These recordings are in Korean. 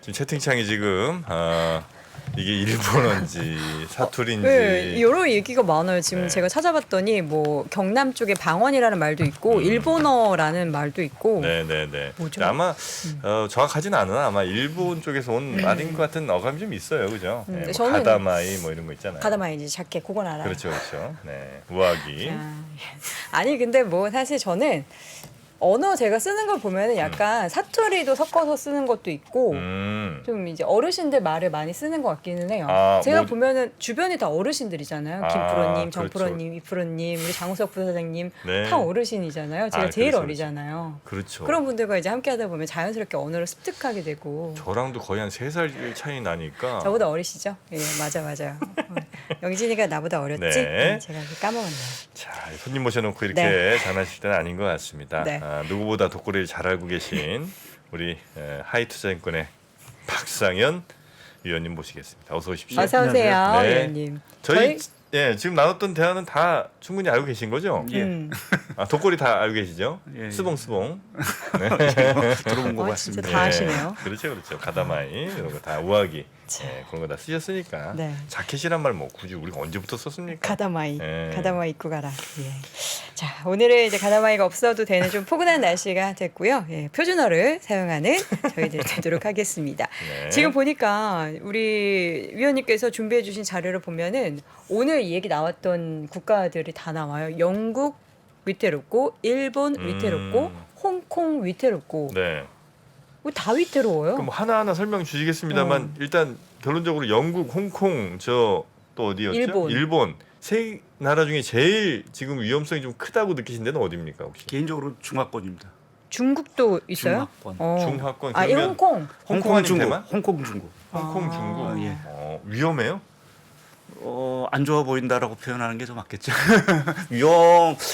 지금 채팅창이 지금 이게 일본어인지 사투리인지 네, 여러 얘기가 많아요. 지금 네. 제가 찾아봤더니 뭐 경남 쪽에 방언이라는 말도 있고 일본어라는 말도 있고 네네네. 뭐죠? 아마 정확하지는 않으나 아마 일본 쪽에서 온 말인 것 같은 어감이 좀 있어요, 그죠? 네, 뭐 저는 가다마이 뭐 이런 거 있잖아요. 가다마이지 작게 그건 알아요. 그렇죠, 그렇죠. 네, 우아기. 아니 근데 뭐 사실 저는 언어 제가 쓰는 걸 보면은 약간 사투리도 섞어서 쓰는 것도 있고 좀 이제 어르신들 말을 많이 쓰는 것 같기는 해요. 아, 제가 뭐- 보면은 주변이 다 어르신들이잖아요. 아, 김프로님, 그렇죠. 정프로님, 이프로님, 우리 장우석 부사장님 네. 다 어르신이잖아요. 제가 아, 제일 그렇죠, 어리잖아요. 그렇죠. 그런 분들과 이제 함께하다 보면 자연스럽게 언어를 습득하게 되고. 저랑도 거의 한 3살 차이 나니까. 저보다 어리시죠? 예, 맞아요. 영진이가 나보다 어렸지? 네. 제가 까먹었네요. 자, 손님 모셔놓고 이렇게 네. 장난칠 때는 아닌 것 같습니다. 네. 누구보다 독고리를 잘 알고 계신 우리 하이투자증권의 박상현 위원님 모시겠습니다. 어서 오십시오. 어서 오세요, 네. 위원님. 저희 지금 나눴던 대화는 다 충분히 알고 계신 거죠? 예. 독고리 다 알고 계시죠? 예. 스봉스봉. 들어본 것 진짜 같습니다. 다 아시네요. 그렇죠. 가다마이 이런 거 다 우아기 그런 거 다 쓰셨으니까. 네. 자켓이란 말 뭐 굳이 우리가 언제부터 썼습니까? 가다마이, 네. 가다마이 입고 가라. 예. 자, 오늘은 이제 가다마이가 없어도 되는 좀 포근한 날씨가 됐고요. 예, 표준어를 사용하는 저희들 되도록 하겠습니다. 네. 지금 보니까 우리 위원님께서 준비해주신 자료를 보면은 오늘 이 얘기 나왔던 국가들이 다 나와요. 영국 위태롭고, 일본 위태롭고, 홍콩 위태롭고. 네. 뭐 다 위태로워요. 그럼 하나하나 설명 주시겠습니다만 일단 결론적으로 영국, 홍콩, 저 또 어디였죠? 일본. 세 나라 중에 제일 지금 위험성이 좀 크다고 느끼신 데는 어디입니까 혹시? 개인적으로 중화권입니다. 중국도 있어요? 중화권. 중화권 아, 이 그러면 홍콩. 홍콩 아니면 중국. 대만? 홍콩 중국. 홍콩, 중국. 아, 예. 위험해요? 안 좋아 보인다라고 표현하는 게 더 맞겠죠.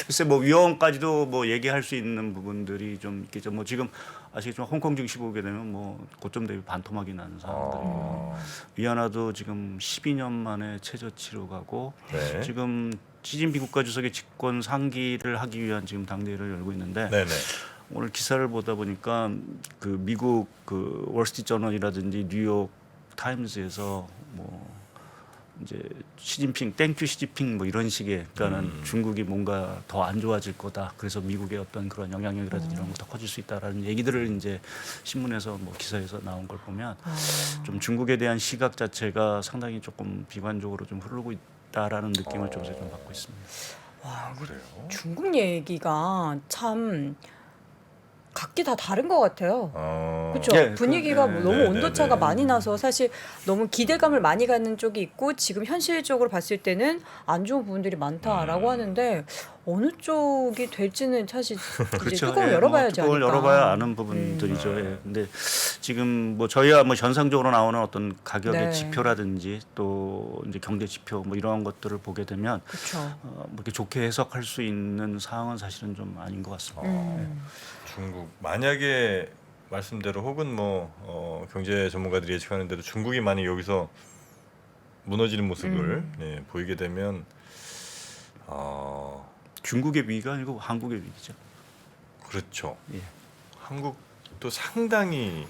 글쎄 뭐 위험까지도 뭐 얘기할 수 있는 부분들이 좀 있겠죠. 뭐 지금 아시겠지만 홍콩 증시 보게 되면 뭐 고점 대비 반토막이 나는 상황들이고 위안화도 지금 12년 만에 최저치로 가고 네. 지금 시진핑 국가주석의 집권 상기를 하기 위한 지금 당대회를 열고 있는데 네네. 오늘 기사를 보다 보니까 그 미국 그 월스트리트 저널이라든지 뉴욕 타임즈에서 뭐 이제 시진핑 땡큐 시진핑 뭐 이런 식의 그러니까는 중국이 뭔가 더 안 좋아질 거다. 그래서 미국의 어떤 그런 영향력이라든지 이런 거 더 커질 수 있다라는 얘기들을 이제 신문에서 뭐 기사에서 나온 걸 보면 좀 중국에 대한 시각 자체가 상당히 조금 비관적으로 좀 흐르고 있다라는 느낌을 좀 받고 있습니다. 와, 그래요? 중국 얘기가 참 각기 다 다른 것 같아요. 그렇죠. 예, 분위기가 네, 너무 네, 온도차가 네, 네. 많이 나서 사실 너무 기대감을 많이 갖는 쪽이 있고 지금 현실적으로 봤을 때는 안 좋은 부분들이 많다라고 하는데 어느 쪽이 될지는 사실 이제 뚜껑을 예, 열어봐야지 뚜껑을 아니까. 열어봐야 아는 부분들이죠. 예. 근데 지금 뭐 저희야 뭐 현상적으로 나오는 어떤 가격의 네. 지표라든지 또 이제 경제 지표 뭐 이러한 것들을 보게 되면 그렇죠. 뭐 이렇게 좋게 해석할 수 있는 상황은 사실은 좀 아닌 것 같습니다. 중국 만약에 말씀대로 혹은 뭐 경제 전문가들이 예측하는 대로 중국이 만약 여기서 무너지는 모습을 보이게 되면 중국의 위기가 아니고 한국의 위기죠. 그렇죠. 예. 한국도 상당히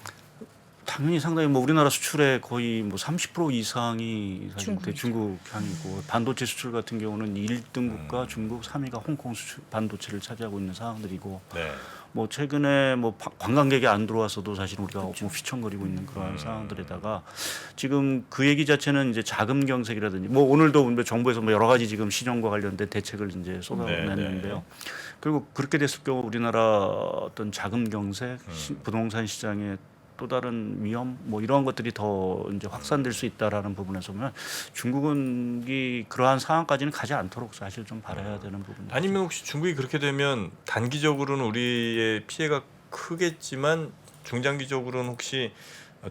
당연히 상당히 뭐 우리나라 수출의 거의 뭐 30% 이상이 사실 중국이죠. 중국 향이고 반도체 수출 같은 경우는 1등 국가 중국, 3위가 홍콩 수출 반도체를 차지하고 있는 상황들이고 네. 뭐 최근에 뭐 관광객이 안 들어와서도 사실 우리가 뭐 휘청거리고 있는 그러한 상황들에다가 지금 그 얘기 자체는 이제 자금 경색이라든지 뭐 오늘도 정부에서 뭐 여러 가지 지금 시정과 관련된 대책을 이제 쏟아냈는데요. 그리고 그렇게 됐을 경우 우리나라 어떤 자금 경색, 부동산 시장의 또 다른 위험 뭐 이런 것들이 더 이제 확산될 수 있다라는 부분에서 보면 중국은 그러한 상황까지는 가지 않도록 사실 좀 바라야 되는 부분이죠. 아니면 혹시 중국이 그렇게 되면 단기적으로는 우리의 피해가 크겠지만 중장기적으로는 혹시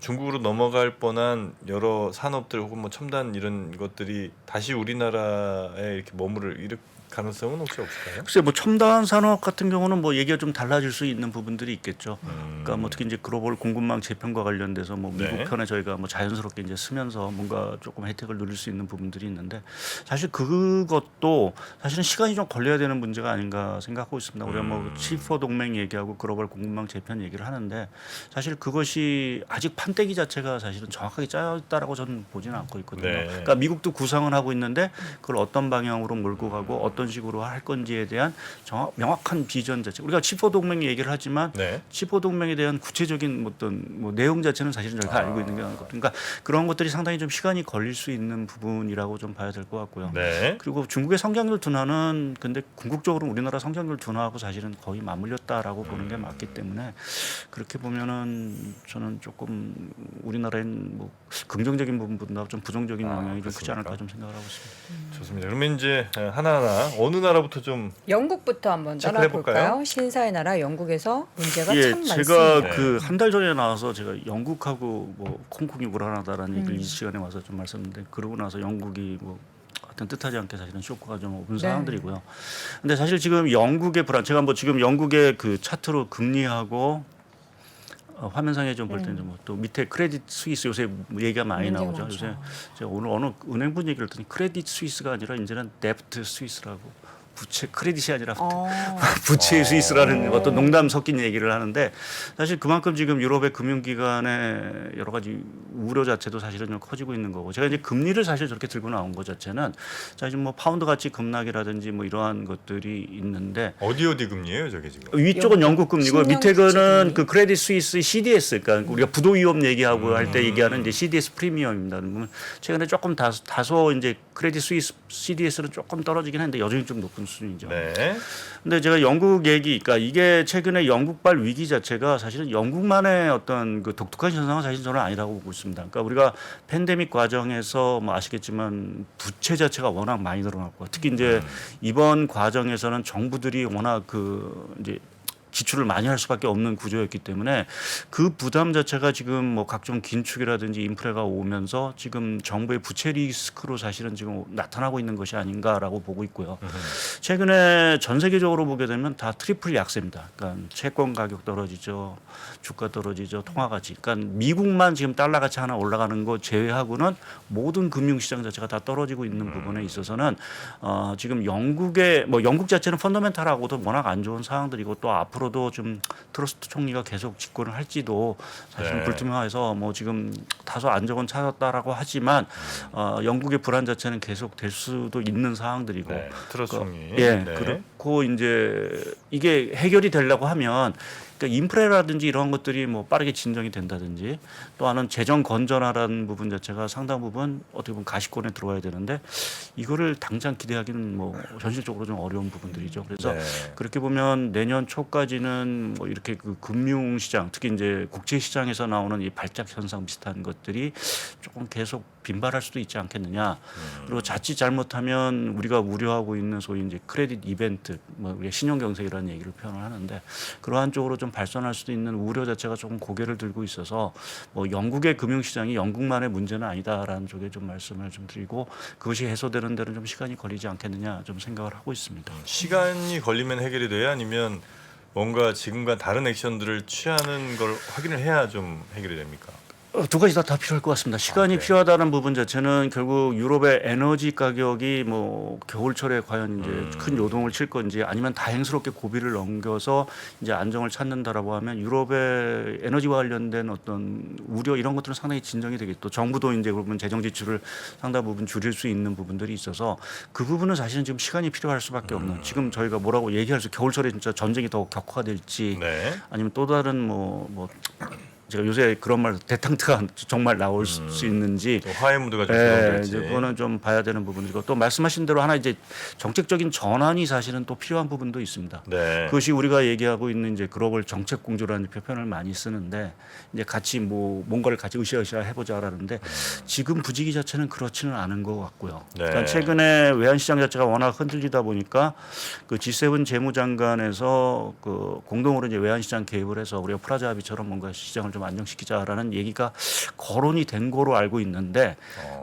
중국으로 넘어갈 뻔한 여러 산업들 혹은 뭐 첨단 이런 것들이 다시 우리나라에 이렇게 머무를 가능성은 혹시 없을까요? 글쎄 뭐 첨단 산업 같은 경우는 뭐 얘기가 좀 달라질 수 있는 부분들이 있겠죠. 그러니까 뭐 특히 이제 글로벌 공급망 재편과 관련돼서 뭐 미국 네. 편에 저희가 뭐 자연스럽게 이제 쓰면서 뭔가 조금 혜택을 누릴 수 있는 부분들이 있는데 사실 그것도 사실은 시간이 좀 걸려야 되는 문제가 아닌가 생각하고 있습니다. 우리가 뭐 C4 동맹 얘기하고 글로벌 공급망 재편 얘기를 하는데 사실 그것이 아직 판때기 자체가 사실은 정확하게 짜였다라고 저는 보지는 않고 있거든요. 네. 그러니까 미국도 구상은 하고 있는데 그걸 어떤 방향으로 몰고 가고 어떤 식으로 할 건지에 대한 명확한 비전 자체. 우리가 C4 동맹 얘기를 하지만 네. C4 동맹에 대한 구체적인 어떤 뭐 내용 자체는 사실은 저희가 알고 있는 게 아니거든요. 그러니까 그런 것들이 상당히 좀 시간이 걸릴 수 있는 부분이라고 좀 봐야 될 것 같고요. 네. 그리고 중국의 성장률 둔화는 근데 궁극적으로 우리나라 성장률 둔화하고 사실은 거의 맞물렸다라고 보는 게 맞기 때문에 그렇게 보면은 저는 조금 우리나라엔 뭐 긍정적인 부분보다 좀 부정적인 영향이 좀 크지 그렇습니까? 않을까 좀 생각을 하고 있습니다. 좋습니다. 그러면 이제 하나하나 어느 나라부터 좀 영국부터 한번 체크해 떠나볼까요? 볼까요? 신사의 나라 영국에서 문제가 예, 참 제가 많습니다. 그 한 달 전에 나와서 제가 영국하고 뭐 홍콩이 불안하다라는 얘기를 이 시간에 와서 좀 말씀드렸는데 그러고 나서 영국이 뭐 하여튼 뜻하지 않게 사실은 쇼크가 좀 오는 네. 상황들이고요. 근데 사실 지금 영국의 불안 제가 뭐 지금 영국의 그 차트로 금리하고 화면상에 좀 볼 때는 뭐 또 밑에 크레딧 스위스 요새 얘기가 많이 문제가 나오죠. 많죠. 요새 제가 오늘 어느 은행분 얘기를 했더니 크레딧 스위스가 아니라 이제는 데프트 스위스라고 부채 크레딧이 아니라 부채 스위스라는 어떤 농담 섞인 얘기를 하는데 사실 그만큼 지금 유럽의 금융기관의 여러 가지 우려 자체도 사실은 좀 커지고 있는 거고 제가 이제 금리를 사실 저렇게 들고 나온 것 자체는 사실 뭐 파운드 가치 급락이라든지 뭐 이러한 것들이 있는데 어디 금리예요, 저게 지금? 위쪽은 영국 금리고 10년 밑에 국채 거는 금리. 그 크레딧 스위스 CDS 그러니까 우리가 부도 위험 얘기하고 할 때 얘기하는 이제 CDS 프리미엄입니다. 그러면 최근에 조금 다소 이제 크레딧 스위스 CDS는 조금 떨어지긴 했는데 여전히 좀 높은 수준이죠. 네. 근데 제가 영국 얘기, 그러니까 이게 최근에 영국발 위기 자체가 사실은 영국만의 어떤 그 독특한 현상은 사실 저는 아니라고 보고 있습니다. 그러니까 우리가 팬데믹 과정에서 뭐 아시겠지만 부채 자체가 워낙 많이 늘어났고 특히 이제 이번 과정에서는 정부들이 워낙 그 이제 지출을 많이 할 수밖에 없는 구조였기 때문에 그 부담 자체가 지금 뭐 각종 긴축이라든지 인프레가 오면서 지금 정부의 부채 리스크로 사실은 지금 나타나고 있는 것이 아닌가라고 보고 있고요. 최근에 전 세계적으로 보게 되면 다 트리플 약세입니다. 그러니까 채권 가격 떨어지죠, 주가 떨어지죠, 통화 가치. 그러니까 미국만 지금 달러 가치 하나 올라가는 거 제외하고는 모든 금융시장 자체가 다 떨어지고 있는 부분에 있어서는 지금 영국의 뭐 영국 자체는 펀더멘탈하고도 워낙 안 좋은 상황들이고 또 앞으로도 좀 트러스트 총리가 계속 집권을 할지도 사실은 네. 불투명해서 뭐 지금 다소 안정은 찾았다라고 하지만 영국의 불안 자체는 계속 될 수도 있는 상황들이고 네. 트러스 총리. 예, 네. 그렇고 이제 이게 해결이 되려고 하면 그러니까 인프레라든지 이런 것들이 뭐 빠르게 진정이 된다든지 또 하나는 재정 건전화라는 부분 자체가 상당 부분 어떻게 보면 가시권에 들어와야 되는데 이거를 당장 기대하기는 뭐 현실적으로 좀 어려운 부분들이죠. 그래서 네. 그렇게 보면 내년 초까지는 뭐 이렇게 그 금융시장 특히 이제 국제시장에서 나오는 이 발작 현상 비슷한 것들이 조금 계속 빈발할 수도 있지 않겠느냐. 그리고 자칫 잘못하면 우리가 우려하고 있는 소위 이제 크레딧 이벤트, 뭐 우리가 신용경색이라는 얘기를 표현을 하는데 그러한 쪽으로 좀 발전할 수도 있는 우려 자체가 조금 고개를 들고 있어서 뭐 영국의 금융시장이 영국만의 문제는 아니다라는 쪽에 좀 말씀을 좀 드리고 그것이 해소되는 데는 좀 시간이 걸리지 않겠느냐 좀 생각을 하고 있습니다. 시간이 걸리면 해결이 돼요? 아니면 뭔가 지금과 다른 액션들을 취하는 걸 확인을 해야 좀 해결이 됩니까? 두 가지 다 필요할 것 같습니다. 시간이 네. 필요하다는 부분 자체는 결국 유럽의 에너지 가격이 뭐 겨울철에 과연 이제 큰 요동을 칠 건지 아니면 다행스럽게 고비를 넘겨서 이제 안정을 찾는다라고 하면 유럽의 에너지와 관련된 어떤 우려 이런 것들은 상당히 진정이 되겠고 정부도 이제 그러면 재정 지출을 상당 부분 줄일 수 있는 부분들이 있어서 그 부분은 사실은 지금 시간이 필요할 수밖에 없는 지금 저희가 뭐라고 얘기할 수 겨울철에 진짜 전쟁이 더 격화될지 네. 아니면 또 다른 뭐 제가 요새 그런 말 대탕트가 정말 나올 수 있는지 또 화해 무드가 좀 예, 조성될지. 이제 그거는 좀 봐야 되는 부분이고 또 말씀하신 대로 하나 이제 정책적인 전환이 사실은 또 필요한 부분도 있습니다. 네. 그것이 우리가 얘기하고 있는 이제 글로벌 정책 공조라는 표현을 많이 쓰는데 이제 같이 뭐 뭔가를 같이 으쌰으쌰 해보자라는데 지금 분위기 자체는 그렇지는 않은 것 같고요. 네. 그러니까 최근에 외환시장 자체가 워낙 흔들리다 보니까 그 G7 재무장관에서 그 공동으로 이제 외환시장 개입을 해서 우리가 프라자 합의처럼 뭔가 시장을 좀 좀 안정시키자라는 얘기가 거론이 된 거로 알고 있는데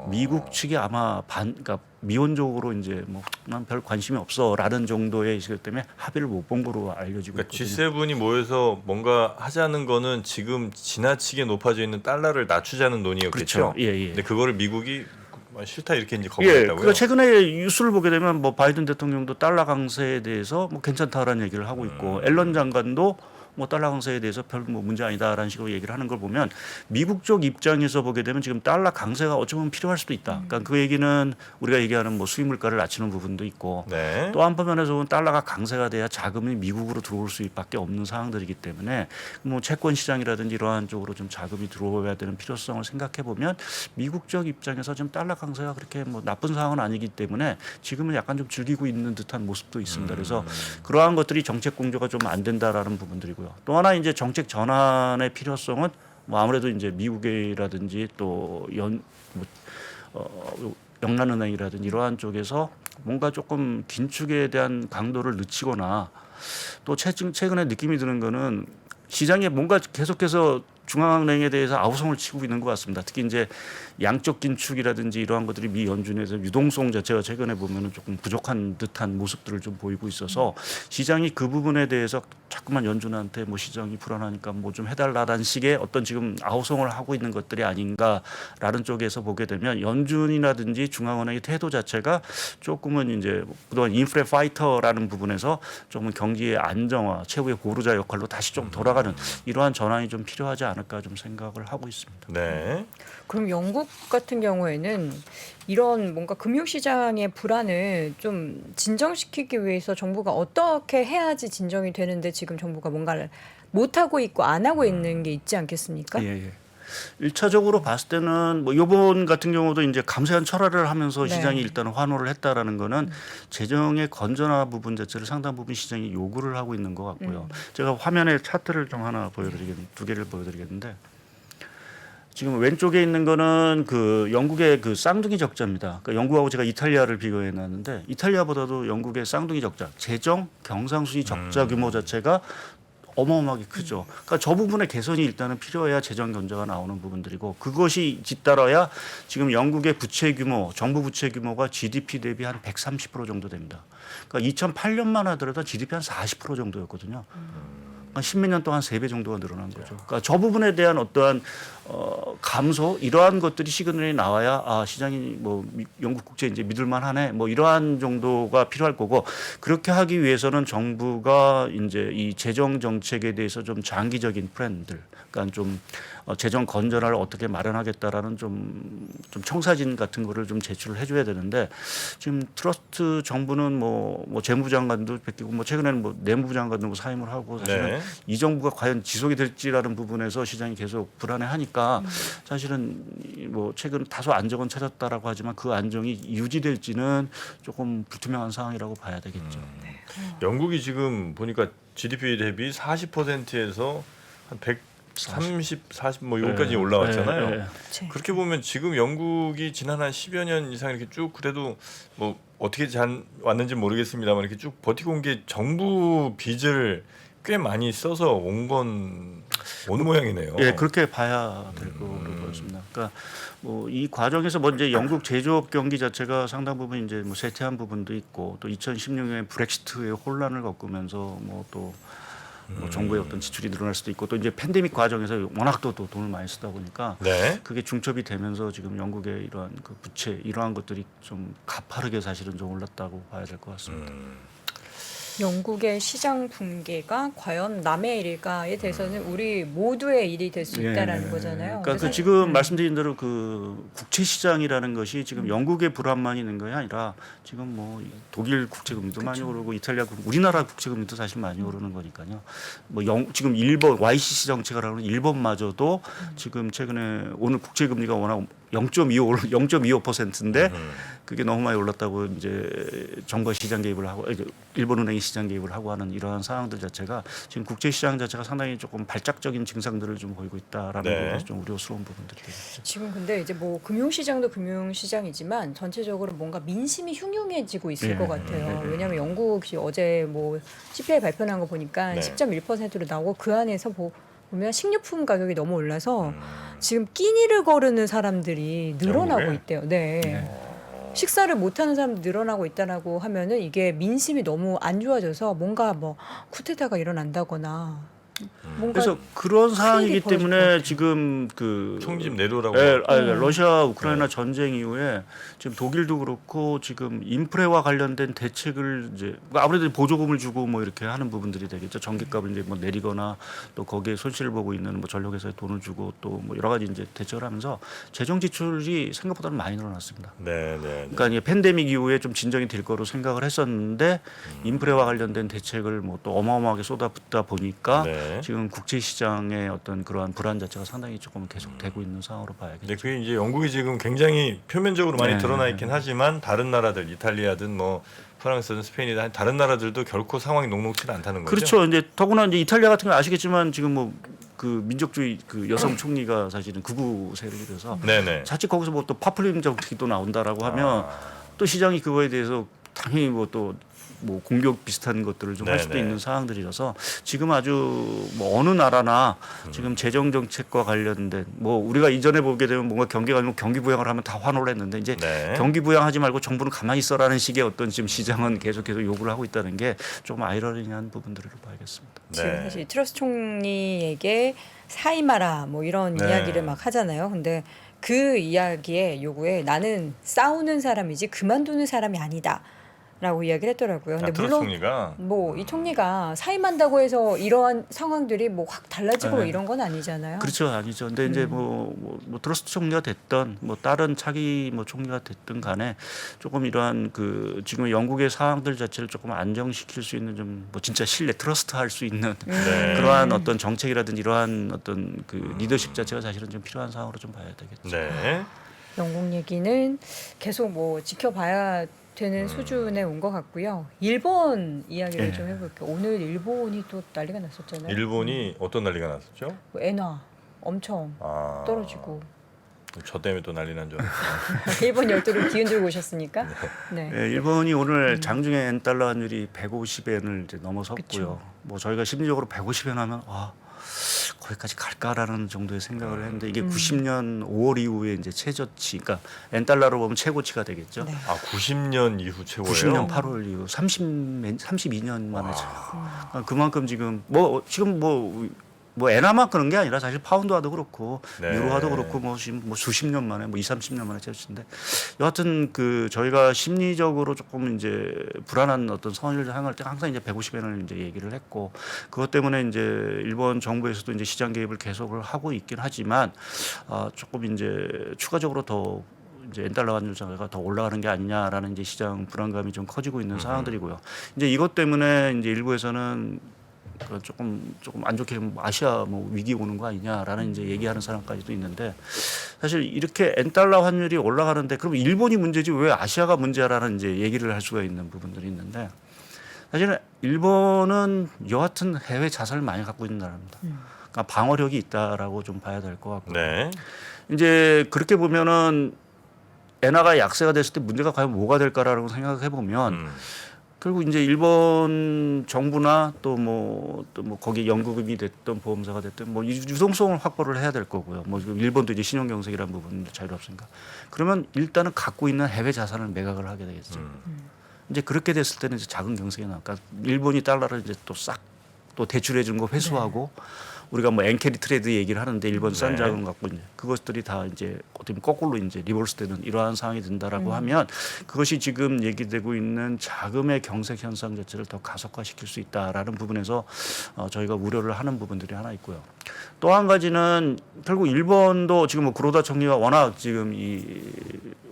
미국 측이 아마 그러니까 미온적으로 이제 뭐 난 별 관심이 없어라는 정도의 이슈 때문에 합의를 못 본 거로 알려지고 그러니까 있거든요. G7이 모여서 뭔가 하자는 거는 지금 지나치게 높아져 있는 달러를 낮추자는 논의였겠죠. 그렇죠. 예, 예. 근데 그거를 미국이 싫다 이렇게 이제 예, 거부했다고요. 그러니까 최근에 뉴스를 보게 되면 뭐 바이든 대통령도 달러 강세에 대해서 뭐 괜찮다라는 얘기를 하고 있고 앨런 장관도 뭐 달러 강세에 대해서 별 뭐 문제 아니다라는 식으로 얘기를 하는 걸 보면 미국 쪽 입장에서 보게 되면 지금 달러 강세가 어쩌면 필요할 수도 있다. 그러니까 그 얘기는 우리가 얘기하는 뭐 수입 물가를 낮추는 부분도 있고 네. 또 한편에서 보면 달러가 강세가 돼야 자금이 미국으로 들어올 수밖에 없는 상황들이기 때문에 뭐 채권 시장이라든지 이러한 쪽으로 좀 자금이 들어와야 되는 필요성을 생각해 보면 미국 쪽 입장에서 지금 달러 강세가 그렇게 뭐 나쁜 상황은 아니기 때문에 지금은 약간 좀 즐기고 있는 듯한 모습도 있습니다. 그래서 그러한 것들이 정책 공조가 좀 안 된다라는 부분들이고요. 또 하나 이제 정책 전환의 필요성은 뭐 아무래도 이제 미국이라든지 또 영란은행이라든지 이러한 쪽에서 뭔가 조금 긴축에 대한 강도를 늦추거나 또 최근에 느낌이 드는 거는 시장에 뭔가 계속해서 중앙은행에 대해서 아우성을 치고 있는 것 같습니다. 특히 이제 양적 긴축이라든지 이러한 것들이 미 연준에서 유동성 자체가 최근에 보면은 조금 부족한 듯한 모습들을 좀 보이고 있어서 시장이 그 부분에 대해서 자꾸만 연준한테 뭐 시장이 불안하니까 뭐 좀 해달라는 식의 어떤 지금 아우성을 하고 있는 것들이 아닌가라는 쪽에서 보게 되면 연준이라든지 중앙은행의 태도 자체가 조금은 이제 그동안 인플레 파이터라는 부분에서 조금 경기의 안정화, 최후의 보루자 역할로 다시 좀 돌아가는 이러한 전환이 좀 필요하지 않을까 좀 생각을 하고 있습니다. 네. 그럼 영국 같은 경우에는 이런 뭔가 금융시장의 불안을 좀 진정시키기 위해서 정부가 어떻게 해야지 진정이 되는데 지금 정부가 뭔가를 못하고 있고 안 하고 있는 게 있지 않겠습니까? 예, 예. 1차적으로 봤을 때는 뭐 요번 같은 경우도 이제 감세한 철회를 하면서 네. 시장이 일단 환호를 했다라는 거는 재정의 건전화 부분 자체를 상당 부분 시장이 요구를 하고 있는 것 같고요. 제가 화면에 차트를 좀 하나 두 개를 보여드리겠는데 지금 왼쪽에 있는 거는 그 영국의 그 쌍둥이 적자입니다. 그러니까 영국하고 제가 이탈리아를 비교해 놨는데 이탈리아보다도 영국의 쌍둥이 적자, 재정 경상수지 적자 규모 자체가 어마어마하게 크죠. 그러니까 저 부분의 개선이 일단은 필요해야 재정 견제가 나오는 부분들이고 그것이 뒤따라야 지금 영국의 부채 규모, 정부 부채 규모가 GDP 대비 한 130% 정도 됩니다. 그러니까 2008년만 하더라도 GDP 한 40% 정도였거든요. 한 십몇 년 동안 3배 정도가 늘어난 거죠. 그러니까 저 부분에 대한 어떠한 감소 이러한 것들이 시그널이 나와야 아 시장이 뭐 영국 국제 이제 믿을만하네 뭐 이러한 정도가 필요할 거고 그렇게 하기 위해서는 정부가 이제 이 재정 정책에 대해서 좀 장기적인 플랜들, 그러니까 좀 재정 건전화를 어떻게 마련하겠다라는 좀 청사진 같은 거를 좀 제출을 해줘야 되는데 지금 트러스트 정부는 뭐 재무장관도 바뀌고 뭐 최근에는 뭐 내무부 장관도 뭐 사임을 하고 사실은 네. 이 정부가 과연 지속이 될지라는 부분에서 시장이 계속 불안해하니까 사실은 뭐 최근 다소 안정은 찾았다라고 하지만 그 안정이 유지될지는 조금 불투명한 상황이라고 봐야 되겠죠. 영국이 지금 보니까 GDP 대비 40%에서 한 130, 40 뭐 여기까지 올라왔잖아요. 네. 그렇게 보면 지금 영국이 지난 한 10여 년 이상 이렇게 쭉 그래도 뭐 어떻게 잘 왔는지 모르겠습니다만 이렇게 쭉 버티고 온 게 정부 빚을 꽤 많이 써서 온 모양이네요. 예, 그렇게 봐야 될 거로 보였습니다. 그러니까 뭐 이 과정에서 먼저 영국 제조업 경기 자체가 상당 부분 이제 뭐 쇠퇴한 부분도 있고 또 2016년에 브렉시트의 혼란을 겪으면서 뭐 또 뭐 정부의 어떤 지출이 늘어날 수도 있고 또 이제 팬데믹 과정에서 워낙 또 돈을 많이 쓰다 보니까 네. 그게 중첩이 되면서 지금 영국의 이러한 그 부채 이러한 것들이 좀 가파르게 사실은 좀 올랐다고 봐야 될 것 같습니다. 영국의 시장 붕괴가 과연 남의 일일까에 대해서는 우리 모두의 일이 될 수 있다라는 거잖아요. 그러니까 그 지금 말씀드린 대로 그 국채 시장이라는 것이 지금 영국의 불안만 있는 것이 아니라 지금 뭐 독일 국채금리도 많이 오르고 이탈리아 우리나라 국채금리도 사실 많이 오르는 거니까요. 뭐 지금 일본 YCC 정책을 하는 일본마저도 지금 최근에 오늘 국채금리가 워낙 0.25%인데 그게 너무 많이 올랐다고 이제 정부가 시장 개입을 하고 일본은행이 시장 개입을 하고 하는 이러한 상황들 자체가 지금 국제 시장 자체가 상당히 조금 발작적인 증상들을 좀 보이고 있다라는 네. 부분에서 좀 우려스러운 부분들이 되겠죠. 지금 근데 이제 뭐 금융시장도 금융시장이지만 전체적으로 뭔가 민심이 흉흉해지고 있을 예. 것 같아요. 왜냐하면 영국이 어제 뭐 CPI 발표한 거 보니까 네. 10.1%로 나오고 그 안에서 보면 식료품 가격이 너무 올라서 지금 끼니를 거르는 사람들이 늘어나고 영국에? 있대요. 네. 식사를 못하는 사람들이 늘어나고 있다라고 하면은 이게 민심이 너무 안 좋아져서 뭔가 뭐 쿠데타가 일어난다거나 뭔가 그래서 그런 상황이기 벌어질 것 때문에 같아요. 지금 그 총집 내로라고. 러시아 우크라이나 전쟁 이후에 지금 독일도 그렇고 지금 인프레와 관련된 대책을 이제 아무래도 보조금을 주고 뭐 이렇게 하는 부분들이 되겠죠. 전기값을 이제 뭐 내리거나 또 거기에 손실을 보고 있는 뭐 전력회사에 돈을 주고 또 뭐 여러 가지 이제 대책을 하면서 재정 지출이 생각보다는 많이 늘어났습니다. 네. 그러니까 이제 팬데믹 이후에 좀 진정이 될 거로 생각을 했었는데 인프레와 관련된 대책을 뭐 또 어마어마하게 쏟아붓다 보니까 네. 지금 국제 시장의 어떤 그러한 불안 자체가 상당히 조금 계속되고 있는 상황으로 봐야겠죠. 근데 그게 이제 영국이 지금 굉장히 표면적으로 많이 네. 드러나 있긴 하지만 다른 나라들 이탈리아든 뭐 프랑스든 스페인이든 다른 나라들도 결코 상황이 녹록지는 않다는 거죠. 그렇죠. 이제 더구나 이제 이탈리아 같은 거 아시겠지만 지금 뭐 그 민족주의 그 여성 총리가 사실은 극우 세력이라서 네네. 자칫 거기서 뭐 또 파퓰리즘 정책이 또 나온다라고 하면 아, 또 시장이 그거에 대해서 당연히 뭐 또 뭐 공격 비슷한 것들을 좀 할 수도 네네. 있는 상황들이라서 지금 아주 뭐 어느 나라나 지금 재정 정책과 관련된 뭐 우리가 이전에 보게 되면 뭔가 경기가 아니면 경기 부양을 하면 다 환호를 했는데 이제 네. 경기 부양하지 말고 정부는 가만히 있어라는 식의 어떤 지금 시장은 계속해서 요구를 하고 있다는 게 좀 아이러니한 부분들을 봐야겠습니다. 지금 네. 사실 트러스 총리에게 사임하라 뭐 이런 네. 이야기를 막 하잖아요. 근데 그 이야기의 요구에 나는 싸우는 사람이지 그만두는 사람이 아니다라고 이야기를 했더라고요. 근데 트러스 물론 총리가 뭐 이 총리가 사임한다고 해서 이러한 상황들이 뭐 확 달라지고 네. 이런 건 아니잖아요. 그렇죠, 아니죠. 근데 이제 뭐 트러스 총리가 됐던 뭐 다른 차기 뭐 총리가 됐든 간에 조금 이러한 그 지금 영국의 상황들 자체를 조금 안정시킬 수 있는 좀 뭐 진짜 신뢰, 트러스트할 수 있는 네. 그러한 어떤 정책이라든지 이러한 어떤 그 리더십 자체가 사실은 좀 필요한 상황으로 좀 봐야 되겠죠. 네. 영국 얘기는 계속 뭐 지켜봐야 되는 수준에 온 것 같고요. 일본 이야기를 네. 좀 해볼게요. 오늘 일본이 또 난리가 났었잖아요. 일본이 어떤 난리가 났었죠? 뭐 엔화 엄청 아, 떨어지고 저 때문에 또 난리 난 줄 알았어요. 일본 열도를 뒤흔들고 오셨으니까. 네. 예, 일본이 오늘 장중에 엔달러 환율이 150엔을 이제 넘어섰고요. 그쵸. 뭐 저희가 심리적으로 150엔 하면 거기까지 갈까라는 정도의 생각을 했는데 이게 90년 5월 이후에 이제 최저치, 그러니까 엔달러로 보면 최고치가 되겠죠. 네. 아 90년 이후 최고예요? 90년 8월 이후 32년 만에 그만큼 지금 뭐 엔화만 그런 게 아니라 사실 파운드화도 그렇고 네. 유로화도 그렇고 뭐 지금 뭐 수십 년 만에 뭐 30년 만에 최저치인데 여하튼 그 저희가 심리적으로 조금 이제 불안한 어떤 선을 향할 때 항상 이제 150엔을 이제 얘기를 했고 그것 때문에 이제 일본 정부에서도 이제 시장 개입을 계속을 하고 있긴 하지만 조금 이제 추가적으로 더 이제 엔달러 환율자가 더 올라가는 게 아니냐라는 이제 시장 불안감이 좀 커지고 있는 상황들이고요. 이제 이것 때문에 이제 일부에서는 조금 안 좋게 아시아 뭐 위기 오는 거 아니냐라는 이제 얘기하는 사람까지도 있는데 사실 이렇게 엔달러 환율이 올라가는데 그럼 일본이 문제지 왜 아시아가 문제라는 이제 얘기를 할 수가 있는 부분들이 있는데 사실은 일본은 여하튼 해외 자산을 많이 갖고 있는 나라입니다. 그러니까 방어력이 있다라고 좀 봐야 될 것 같고 네. 이제 그렇게 보면은 엔화가 약세가 됐을 때 문제가 과연 뭐가 될까라고 생각해 보면 결국 이제 일본 정부나 또 뭐 거기 연구금이 됐던 보험사가 됐든 뭐 유동성을 확보를 해야 될 거고요. 뭐 일본도 이제 신용 경색이라는 부분도 자유롭으니까 그러면 일단은 갖고 있는 해외 자산을 매각을 하게 되겠죠. 이제 그렇게 됐을 때는 이제 작은 경색이 나니까 일본이 달러를 이제 또 싹 또 대출해 준 거 회수하고 우리가 뭐 엔캐리 트레이드 얘기를 하는데 일본 싼 네. 자금 갖고 이제 그것들이 다 이제 어떻게 보면 거꾸로 이제 리버스되는 이러한 상황이 된다라고 하면 그것이 지금 얘기되고 있는 자금의 경색 현상 자체를 더 가속화시킬 수 있다라는 부분에서 저희가 우려를 하는 부분들이 하나 있고요. 또 한 가지는 결국 일본도 지금 뭐 구로다 총리가 워낙 지금 이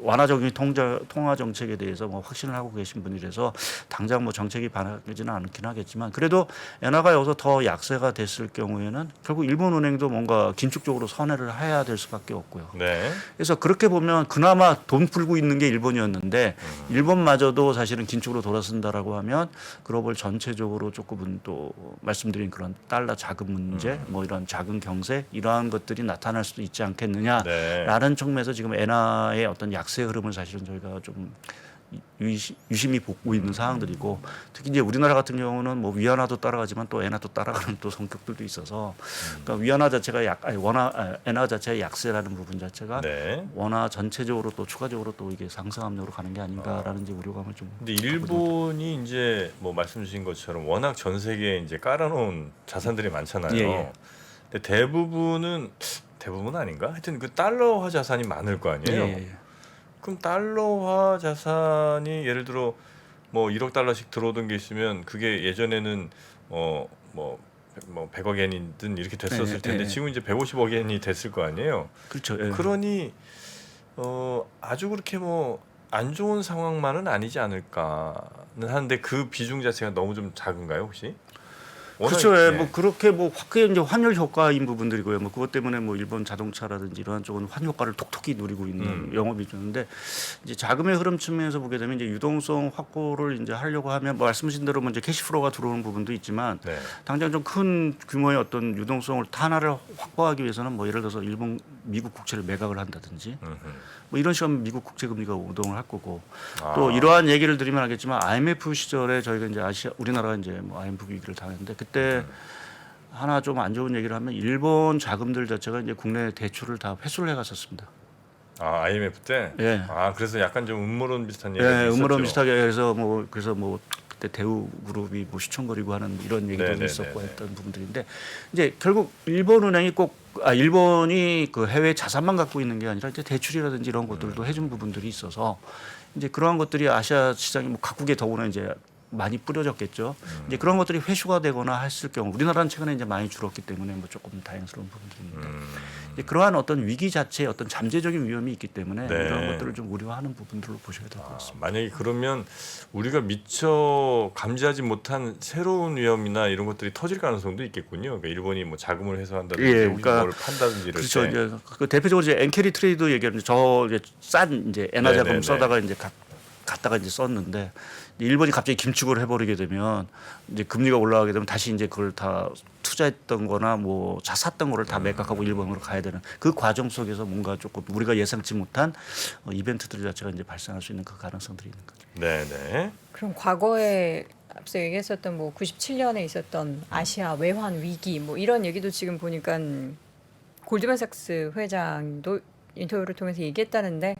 완화적인 통화 정책에 대해서 뭐 확신을 하고 계신 분이라서 당장 뭐 정책이 바뀌지는 않긴 하겠지만 그래도 엔화가 여기서 더 약세가 됐을 경우에는 결국 일본은행도 뭔가 긴축적으로 선회를 해야 될 수밖에 없고요. 네. 그래서 그렇게 보면 그나마 돈 풀고 있는 게 일본이었는데 일본마저도 사실은 긴축으로 돌아선다라고 하면 글로벌 전체적으로 조금은 또 말씀드린 그런 달러 자금 문제 뭐 이런 자금 경색 이러한 것들이 나타날 수도 있지 않겠느냐라는 네. 측면에서 지금 엔화의 어떤 약세 흐름을 사실은 저희가 좀 유심히 보고 있는 사항들이고 특히 이제 우리나라 같은 경우는 뭐 위안화도 따라가지만 또 엔화도 따라가는 또 성격들도 있어서 그러니까 위안화 자체가 엔화 자체의 약세라는 부분 자체가 네. 원화 전체적으로 또 추가적으로 또 이게 상승 압력으로 가는 게 아닌가라는 이제 우려감을 좀. 근데 일본이 이제 뭐 말씀 주신 것처럼 워낙 전 세계에 이제 깔아놓은 자산들이 많잖아요. 예, 예. 근데 대부분 아닌가? 하여튼 그 달러화 자산이 많을 거 아니에요. 예, 예. 그럼 달러화 자산이 예를 들어 뭐 1억 달러씩 들어오던 게 있으면 그게 예전에는 뭐 100억 엔이든 이렇게 됐었을 예, 텐데 예. 지금 이제 150억 엔이 됐을 거 아니에요. 그렇죠. 예. 그러니 아주 그렇게 뭐 안 좋은 상황만은 아니지 않을까는 하는데 그 비중 자체가 너무 좀 작은가요, 혹시? 그렇죠. 예. 네. 뭐 그렇게 뭐 그게 이제 환율 효과인 부분들이고요. 뭐 그것 때문에 뭐 일본 자동차라든지 이러한 쪽은 환 효과를 톡톡히 누리고 있는 영업이 있는데 이제 자금의 흐름 측면에서 보게 되면 이제 유동성 확보를 이제 하려고 하면 뭐 말씀하신 대로 뭐 이제 캐시플로우가 들어오는 부분도 있지만 네. 당장 좀 큰 규모의 어떤 유동성을 하나를 확보하기 위해서는 뭐 예를 들어서 미국 국채를 매각을 한다든지 뭐 이런 식으로 미국 국채 금리가 우동을 할 거고 또 이러한 얘기를 드리면 알겠지만 IMF 시절에 저희가 이제 우리나라가 이제 뭐 IMF 위기를 당했는데 그때 하나 좀 안 좋은 얘기를 하면 일본 자금들 자체가 이제 국내 대출을 다 회수를 해갔었습니다. IMF 때. 예. 그래서 약간 좀 음모론 비슷한 얘기가 예, 음모론 있었죠. 비슷하게 해서 그래서 그때 대우 그룹이 뭐 시청거리고 하는 이런 얘기도 네네네네. 있었고 했던 부분들인데 이제 결국 일본이 그 해외 자산만 갖고 있는 게 아니라 이제 대출이라든지 이런 것들도 해준 부분들이 있어서 이제 그러한 것들이 아시아 시장이 뭐 각국에 더구나 이제 많이 뿌려졌겠죠. 이제 그런 것들이 회수가 되거나 했을 경우 우리나라는 최근에 이제 많이 줄었기 때문에 뭐 조금 다행스러운 부분들입니다. 이제 그러한 어떤 위기 자체에 어떤 잠재적인 위험이 있기 때문에 네. 이런 것들을 좀 우려하는 부분들로 보셔야 될 것 같습니다. 만약에 그러면 우리가 미처 감지하지 못한 새로운 위험이나 이런 것들이 터질 가능성도 있겠군요. 그러니까 일본이 뭐 자금을 회수한다든지 예, 혹시 그러니까 뭘 판다든지 이럴 그렇죠. 때. 이제 그 대표적으로 이제 엔캐리 트레이드 얘기하는 저 이제 싼 이제 엔화 자금 네네네. 써다가 이제 갖다가 이제 썼는데 일본이 갑자기 김축을 해버리게 되면 이제 금리가 올라가게 되면 다시 이제 그걸 다 투자했던거나 뭐 샀던 거를 다 매각하고 일본으로 가야 되는 그 과정 속에서 뭔가 조금 우리가 예상치 못한 이벤트들 자체가 이제 발생할 수 있는 그 가능성들이 있는 거죠. 네네. 그럼 과거에 앞서 얘기했었던 뭐 97년에 있었던 아시아 외환 위기 뭐 이런 얘기도 지금 보니까 골드만삭스 회장도 인터뷰를 통해서 얘기했다는데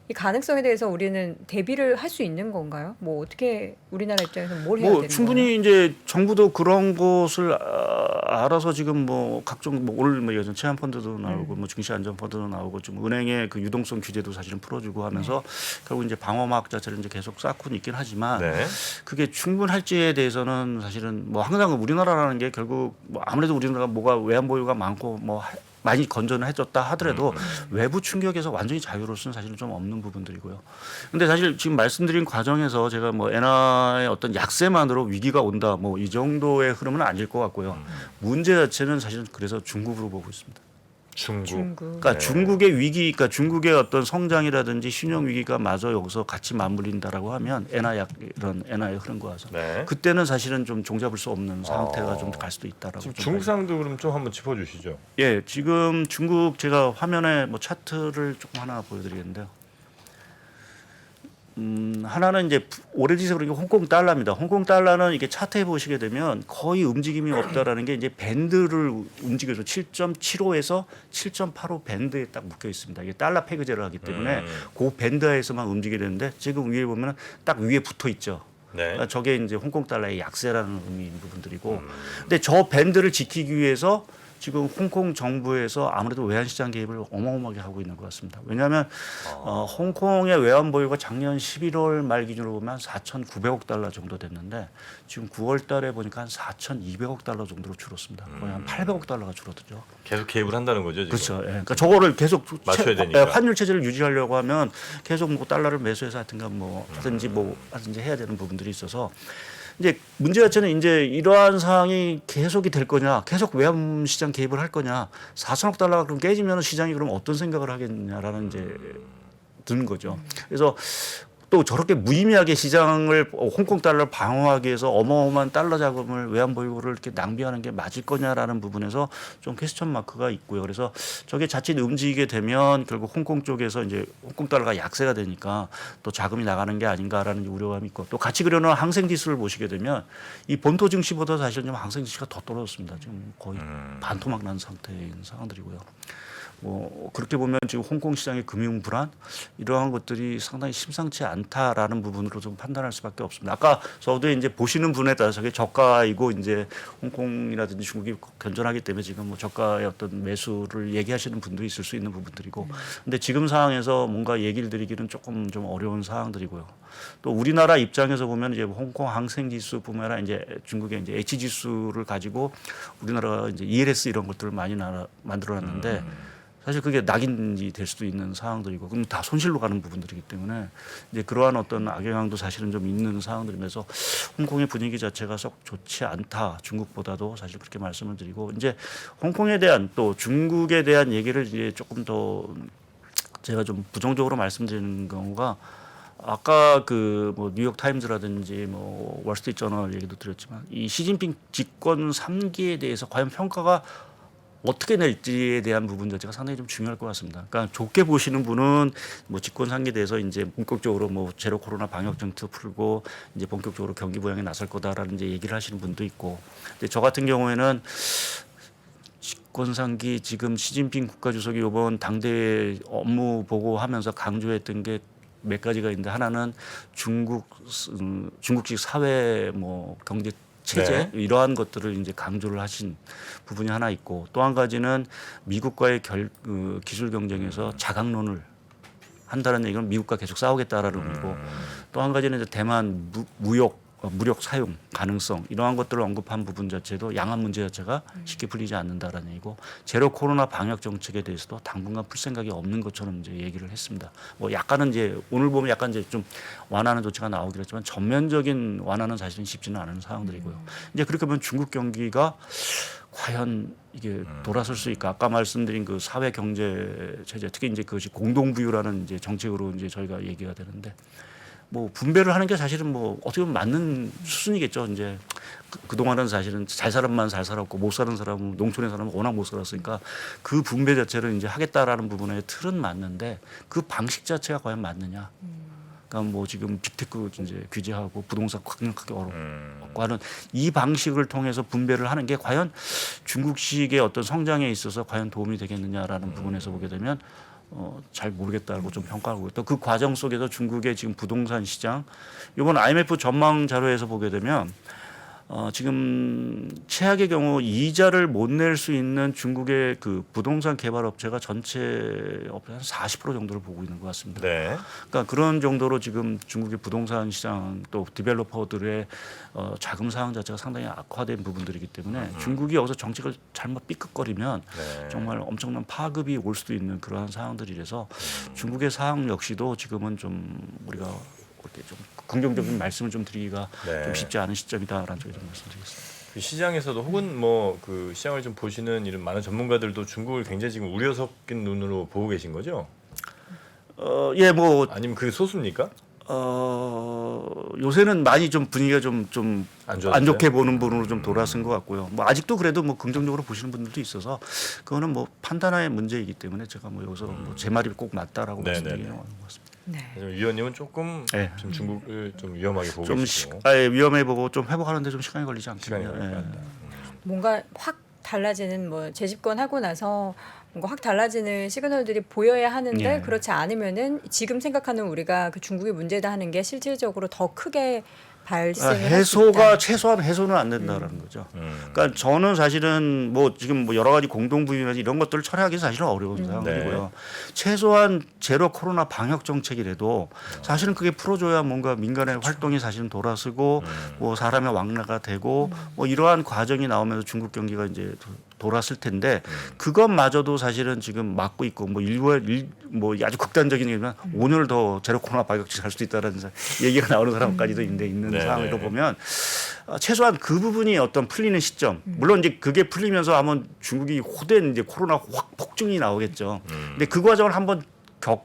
이 가능성에 대해서 우리는 대비를 할 수 있는 건가요? 뭐 어떻게 우리나라 입장에서 뭘 해야 되는 충분히 거예요? 이제 정부도 그런 것을 알아서 지금 뭐 각종 오늘 뭐 예전 체험 펀드도 나오고 뭐 증시 안전 펀드도 나오고 좀 은행의 그 유동성 규제도 사실은 풀어주고 하면서 결국 이제 방어막 자체를 이제 계속 쌓고는 있긴 하지만 네. 그게 충분할지에 대해서는 사실은 뭐 항상 우리나라라는 게 결국 뭐 아무래도 우리나라가 뭐가 외환 보유가 많고 뭐 많이 건전을 해줬다 하더라도 외부 충격에서 완전히 자유로울 수는 사실은 좀 없는 부분들이고요. 근데 사실 지금 말씀드린 과정에서 제가 뭐 엔화의 어떤 약세만으로 위기가 온다 뭐 이 정도의 흐름은 아닐 것 같고요. 문제 자체는 사실은 그래서 중국으로 보고 있습니다. 중국. 그러니까 네. 중국의 위기, 그러니까 중국의 어떤 성장이라든지 신용 위기가 마저 여기서 같이 맞물린다라고 하면 이런 엔화의 흐름과 와서 네. 그때는 사실은 좀 종잡을 수 없는 상태가 좀 갈 수도 있다라고. 지금 좀 중국 상황도 그럼 좀 한번 짚어주시죠. 예, 지금 중국 제가 화면에 뭐 차트를 조금 하나 보여드리겠는데요. 하나는 이제 오래돼서 그런 게 홍콩 달러입니다. 홍콩 달러는 이게 차트에 보시게 되면 거의 움직임이 없다라는 게 이제 밴드를 움직여서 7.75에서 7.85 밴드에 딱 묶여 있습니다. 이게 달러 페그제를 하기 때문에 그 밴드에서만 움직이게 되는데 지금 위에 보면 딱 위에 붙어 있죠. 네. 그러니까 저게 이제 홍콩 달러의 약세라는 의미인 부분들이고, 근데 저 밴드를 지키기 위해서 지금 홍콩 정부에서 아무래도 외환시장 개입을 어마어마하게 하고 있는 것 같습니다. 왜냐하면 홍콩의 외환 보유가 작년 11월 말 기준으로 보면 4,900억 달러 정도 됐는데 지금 9월 달에 보니까 한 4,200억 달러 정도로 줄었습니다. 거의 한 800억 달러가 줄었죠. 계속 개입을 한다는 거죠, 지금. 그렇죠. 예. 그러니까 저거를 계속 맞춰야 되니까. 환율 체제를 유지하려고 하면 계속 뭐 달러를 매수해서 하든가 뭐 하든지 해야 되는 부분들이 있어서 이제 문제 자체는 이제 이러한 상황이 계속이 될 거냐, 계속 외환 시장 개입을 할 거냐, 4천억 달러가 그럼 깨지면 시장이 그럼 어떤 생각을 하겠냐라는 이제 드는 거죠. 그래서 또 저렇게 무의미하게 시장을 홍콩 달러를 방어하기 위해서 어마어마한 달러 자금을 외환 보유고를 이렇게 낭비하는 게 맞을 거냐라는 부분에서 좀 퀘스천 마크가 있고요. 그래서 저게 자칫 움직이게 되면 결국 홍콩 쪽에서 이제 홍콩 달러가 약세가 되니까 또 자금이 나가는 게 아닌가라는 우려감이 있고 또 같이 그려놓은 항생 지수를 보시게 되면 이 본토 증시보다 사실은 좀 항생 지수가 더 떨어졌습니다. 지금 거의 반토막 난 상태인 상황들이고요. 뭐 그렇게 보면 지금 홍콩 시장의 금융 불안 이러한 것들이 상당히 심상치 않다라는 부분으로 좀 판단할 수밖에 없습니다. 아까 저도 이제 보시는 분에 따라서 저게 저가이고 이제 홍콩이라든지 중국이 견존하기 때문에 지금 뭐 저가의 어떤 매수를 얘기하시는 분도 있을 수 있는 부분들이고, 근데 지금 상황에서 뭔가 얘기를 드리기는 조금 좀 어려운 상황들이고요. 또 우리나라 입장에서 보면 이제 홍콩 항생 지수뿐만 아니라 이제 중국의 이제 H 지수를 가지고 우리나라가 이제 ELS 이런 것들을 많이 만들어놨는데. 사실 그게 낙인이 될 수도 있는 상황들이고, 그럼 다 손실로 가는 부분들이기 때문에 이제 그러한 어떤 악영향도 사실은 좀 있는 상황들이면서 홍콩의 분위기 자체가 썩 좋지 않다. 중국보다도 사실 그렇게 말씀을 드리고, 이제 홍콩에 대한 또 중국에 대한 얘기를 이제 조금 더 제가 좀 부정적으로 말씀드리는 경우가, 아까 그 뭐 뉴욕 타임즈라든지 뭐 월스트리트 저널 얘기도 드렸지만 이 시진핑 집권 3기에 대해서 과연 평가가 어떻게 낼지에 대한 부분 자체가 상당히 좀 중요할 것 같습니다. 그러니까 좋게 보시는 분은 뭐 집권 3기에 대해서 이제 본격적으로 뭐 제로 코로나 방역 정책 풀고 이제 본격적으로 경기 부양에 나설 거다라는 이제 얘기를 하시는 분도 있고, 근데 저 같은 경우에는 집권 3기 지금 시진핑 국가주석이 이번 당대 업무 보고하면서 강조했던 게 몇 가지가 있는데, 하나는 중국식 사회 뭐 경제 체제 이러한 것들을 이제 강조를 하신 부분이 하나 있고, 또 한 가지는 미국과의 기술 경쟁에서 자강론을 한다는 얘기는 미국과 계속 싸우겠다라는 거고, 또 한 가지는 이제 대만 무력 사용 가능성 이러한 것들을 언급한 부분 자체도 양안 문제 자체가 쉽게 풀리지 않는다라는 얘기고, 제로 코로나 방역 정책에 대해서도 당분간 풀 생각이 없는 것처럼 이제 얘기를 했습니다. 뭐 약간은 이제 오늘 보면 약간 이제 좀 완화하는 조치가 나오긴 했지만 전면적인 완화는 사실은 쉽지는 않은 상황들이고요. 이제 그렇게 보면 중국 경기가 과연 이게 돌아설 수 있까? 아까 말씀드린 그 사회 경제 체제, 특히 이제 그것이 공동부유라는 이제 정책으로 이제 저희가 얘기가 되는데, 뭐 분배를 하는 게 사실은 뭐 어떻게 보면 맞는 수순이겠죠. 이제 그동안은 사실은 잘 사람만 잘 살았고 못 사는 사람은, 농촌에 사람은 워낙 못 살았으니까 그 분배 자체를 이제 하겠다라는 부분의 틀은 맞는데 그 방식 자체가 과연 맞느냐. 그러니까 뭐 지금 빅테크 이제 규제하고 부동산 강력하게 어렵고 하는 이 방식을 통해서 분배를 하는 게 과연 중국식의 어떤 성장에 있어서 과연 도움이 되겠느냐라는 부분에서 보게 되면 잘 모르겠다고 좀 평가하고, 또 그 과정 속에서 중국의 지금 부동산 시장, 이번 IMF 전망 자료에서 보게 되면 지금 최악의 경우 이자를 못 낼 수 있는 중국의 그 부동산 개발 업체가 전체 업체 한 40% 정도를 보고 있는 것 같습니다. 네. 그러니까 그런 정도로 지금 중국의 부동산 시장 또 디벨로퍼들의 자금 상황 자체가 상당히 악화된 부분들이기 때문에 중국이 여기서 정책을 잘못 삐끗거리면 정말 엄청난 파급이 올 수도 있는 그러한 상황들이라서 중국의 상황 역시도 지금은 좀 우리가 이렇게 좀 긍정적인 말씀을 좀 드리기가 좀 쉽지 않은 시점이다라는 쪽에 좀 말씀드리겠습니다. 그 시장에서도 혹은 뭐 그 시장을 좀 보시는 이런 많은 전문가들도 중국을 굉장히 지금 우려 섞인 눈으로 보고 계신 거죠? 예, 뭐 아니면 그게 소수입니까? 요새는 많이 좀 분위기가 좀 안 안 좋게 보는 분으로 좀 돌아선 것 같고요. 뭐 아직도 그래도 뭐 긍정적으로 보시는 분들도 있어서 그거는 뭐 판단의 문제이기 때문에 제가 뭐 여기서 뭐 제 말이 꼭 맞다라고 말씀드리는 것 같습니다. 네. 위원님은 조금 네. 지금 중국을 좀 위험하게 보고 좀 계시고 위험해 보고 좀 회복하는데 좀 시간이 걸리지 시간이 않겠냐. 걸릴 것 같다. 뭔가 확 달라지는, 뭐 재집권하고 나서 뭔가 확 달라지는 시그널들이 보여야 하는데 예. 그렇지 않으면은 지금 생각하는 우리가 그 중국의 문제다 하는 게 실질적으로 더 크게 발생을 할 수 있다. 해소가 최소한 해소는 안 된다라는 거죠. 그러니까 저는 사실은 뭐 지금 뭐 여러 가지 공동부유나 이런 것들을 철회하기 사실은 어려운 상황이고요. 최소한 제로 코로나 방역 정책이라도 사실은 그게 풀어줘야 뭔가 민간의 활동이 사실은 돌아서고 뭐 사람의 왕래가 되고 뭐 이러한 과정이 나오면서 중국 경기가 이제 돌았을 텐데 그것마저도 사실은 지금 막고 있고 뭐 뭐 아주 극단적인 얘기면 5년을 더 제로 코로나 방역지 갈 수도 있다라는 얘기가 나오는 사람까지도 있는 상황으로 보면 최소한 그 부분이 어떤 풀리는 시점, 물론 이제 그게 풀리면서 한번 중국이 호된 이제 코로나 확 폭증이 나오겠죠. 근데 그 과정을 한번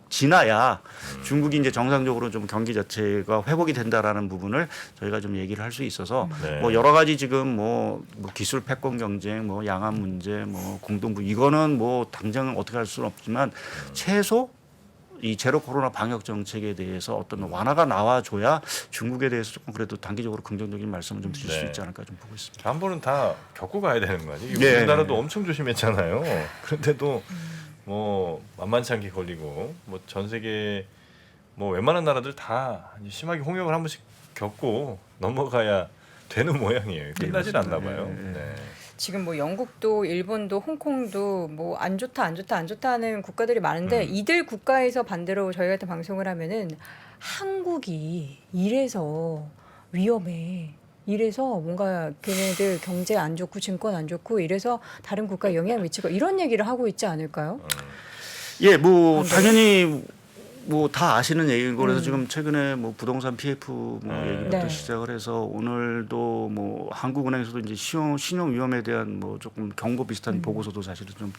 지나야 중국이 이제 정상적으로 좀 경기 자체가 회복이 된다라는 부분을 저희가 좀 얘기를 할 수 있어서 네. 뭐 여러 가지 지금 뭐 기술 패권 경쟁, 뭐 양안 문제, 뭐 공동부 이거는 뭐 당장 어떻게 할 수는 없지만 최소 이 제로 코로나 방역 정책에 대해서 어떤 완화가 나와줘야 중국에 대해서 조금 그래도 단기적으로 긍정적인 말씀을 좀 드릴 수 네. 있지 않을까 좀 보고 있습니다. 한 번은 다 겪고 가야 되는 거 아니에요? 네. 우리나라도 엄청 조심했잖아요. 그런데도 뭐 만만치 않게 걸리고 뭐 전 세계 뭐 웬만한 나라들 다 심하게 홍역을 한 번씩 겪고 넘어가야 되는 모양이에요. 끝나질 않나 봐요. 네. 네. 지금 뭐 영국도 일본도 홍콩도 뭐 안 좋다 하는 국가들이 많은데 이들 국가에서 반대로 저희 같은 방송을 하면은 한국이 이래서 위험해. 이래서 뭔가 걔네들 경제 안 좋고 증권 안 좋고 이래서 다른 국가에 영향 미치고 이런 얘기를 하고 있지 않을까요? 예, 뭐 네. 당연히 뭐 다 아시는 얘기고 그래서 지금 최근에 뭐 부동산 PF 뭐 얘기부터 네. 시작을 해서 오늘도 뭐 한국은행에서도 이제 신용 위험에 대한 뭐 조금 경고 비슷한 보고서도 사실은 좀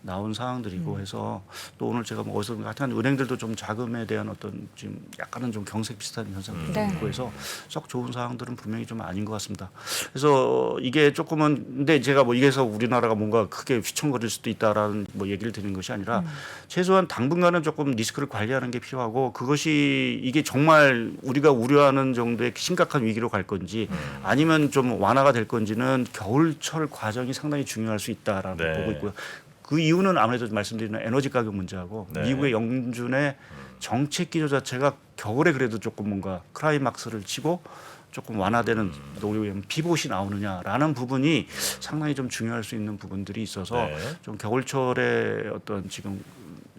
나온 상황들이고 해서 또 오늘 제가 뭐 어디서 하여튼 은행들도 좀 자금에 대한 어떤 지금 약간은 좀 경색 비슷한 현상도 네. 있고 해서 썩 좋은 상황들은 분명히 좀 아닌 것 같습니다. 그래서 이게 조금은 근데 제가 뭐 이게서 우리나라가 뭔가 크게 휘청거릴 수도 있다라는 뭐 얘기를 드리는 것이 아니라 최소한 당분간은 조금 리스크를 관리하는 게 필요하고 그것이 이게 정말 우리가 우려하는 정도의 심각한 위기로 갈 건지 아니면 좀 완화가 될 건지는 겨울철 과정이 상당히 중요할 수 있다라고 네. 보고 있고요. 그 이유는 아무래도 말씀드리는 에너지 가격 문제하고 네. 미국의 연준의 정책 기조 자체가 겨울에 그래도 조금 뭔가 클라이막스를 치고 조금 완화되는 우리 피봇이 나오느냐라는 부분이 상당히 좀 중요할 수 있는 부분들이 있어서 네. 좀 겨울철에 어떤 지금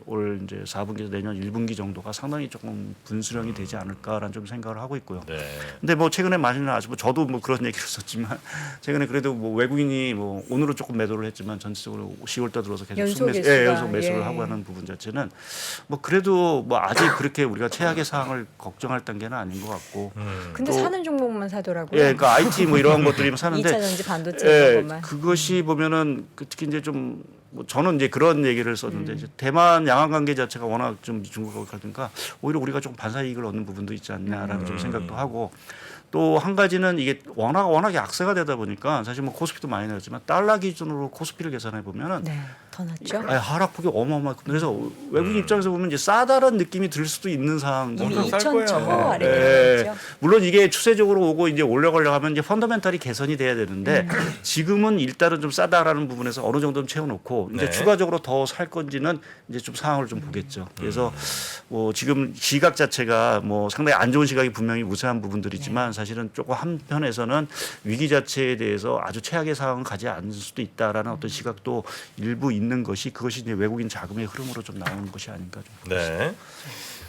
올 이제 4분기에서 내년 1분기 정도가 상당히 조금 분수령이 되지 않을까라는 좀 생각을 하고 있고요. 네. 근데 뭐 최근에 많이는 아시고 저도 뭐 그런 얘기를 썼지만 최근에 그래도 뭐 외국인이 뭐 오늘은 조금 매도를 했지만 전체적으로 10월달 들어서 계속 연속 순매수, 매수가, 연속 매수를 예. 하고 하는 부분 자체는 뭐 그래도 뭐 아직 그렇게 우리가 최악의 상황을 걱정할 단계는 아닌 것 같고 근데 또- 사는 종목만 사더라고요. 예, 그러니까 IT 뭐 이런 것들이 사는데 2차 전지 반도체 예, 이런 것만. 그것이 보면은 특히 이제 좀 뭐 저는 이제 그런 얘기를 썼는데 이제 대만 양안 관계 자체가 워낙 좀 중국하고 갈등가 오히려 우리가 좀 반사 이익을 얻는 부분도 있지 않냐라는 좀 생각도 하고 또 한 가지는 이게 워낙 약세가 되다 보니까 사실 뭐 코스피도 많이 내렸지만 달러 기준으로 코스피를 계산해 보면은 네, 더 낫죠. 하락폭이 어마어마하고 그래서 외국인 입장에서 보면 이제 싸다는 느낌이 들 수도 있는 상황. 이미 엄청 쌀 거예요, 2천 초 아마. 아래 예. 내려갔죠. 물론 이게 추세적으로 오고 이제 올려가려고 하면 이제 펀더멘탈이 개선이 돼야 되는데 지금은 일단은 좀 싸다라는 부분에서 어느 정도는 채워놓고 이제 네. 추가적으로 더 살 건지는 이제 좀 상황을 좀 보겠죠. 그래서 뭐 지금 시각 자체가 뭐 상당히 안 좋은 시각이 분명히 우세한 부분들이지만 사실은 조금 한편에서는 위기 자체에 대해서 아주 최악의 상황은 가지 않을 수도 있다라는 어떤 시각도 일부 있는 것이 그것이 이제 외국인 자금의 흐름으로 좀 나오는 것이 아닌가 좀. 네.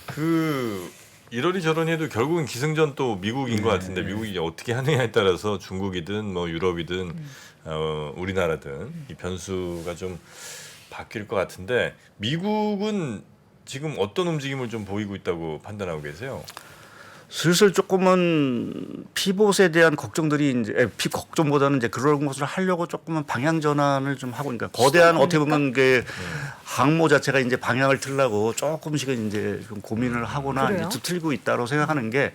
그 이러니 저러니 해도 결국은 기승전 또 미국인 것 같은데 미국이 어떻게 하느냐에 따라서 중국이든 뭐 유럽이든 우리나라든 이 변수가 좀 바뀔 것 같은데 미국은 지금 어떤 움직임을 좀 보이고 있다고 판단하고 계세요? 슬슬 조금은 피봇에 대한 걱정들이 이제 걱정보다는 이제 그런 것을 하려고 조금은 방향 전환을 좀 하고 그러니까 거대한 어떻게 보면 그 항모 자체가 이제 방향을 틀라고 조금씩은 이제 좀 고민을 하거나 그래요? 이제 틀고 있다고 생각하는 게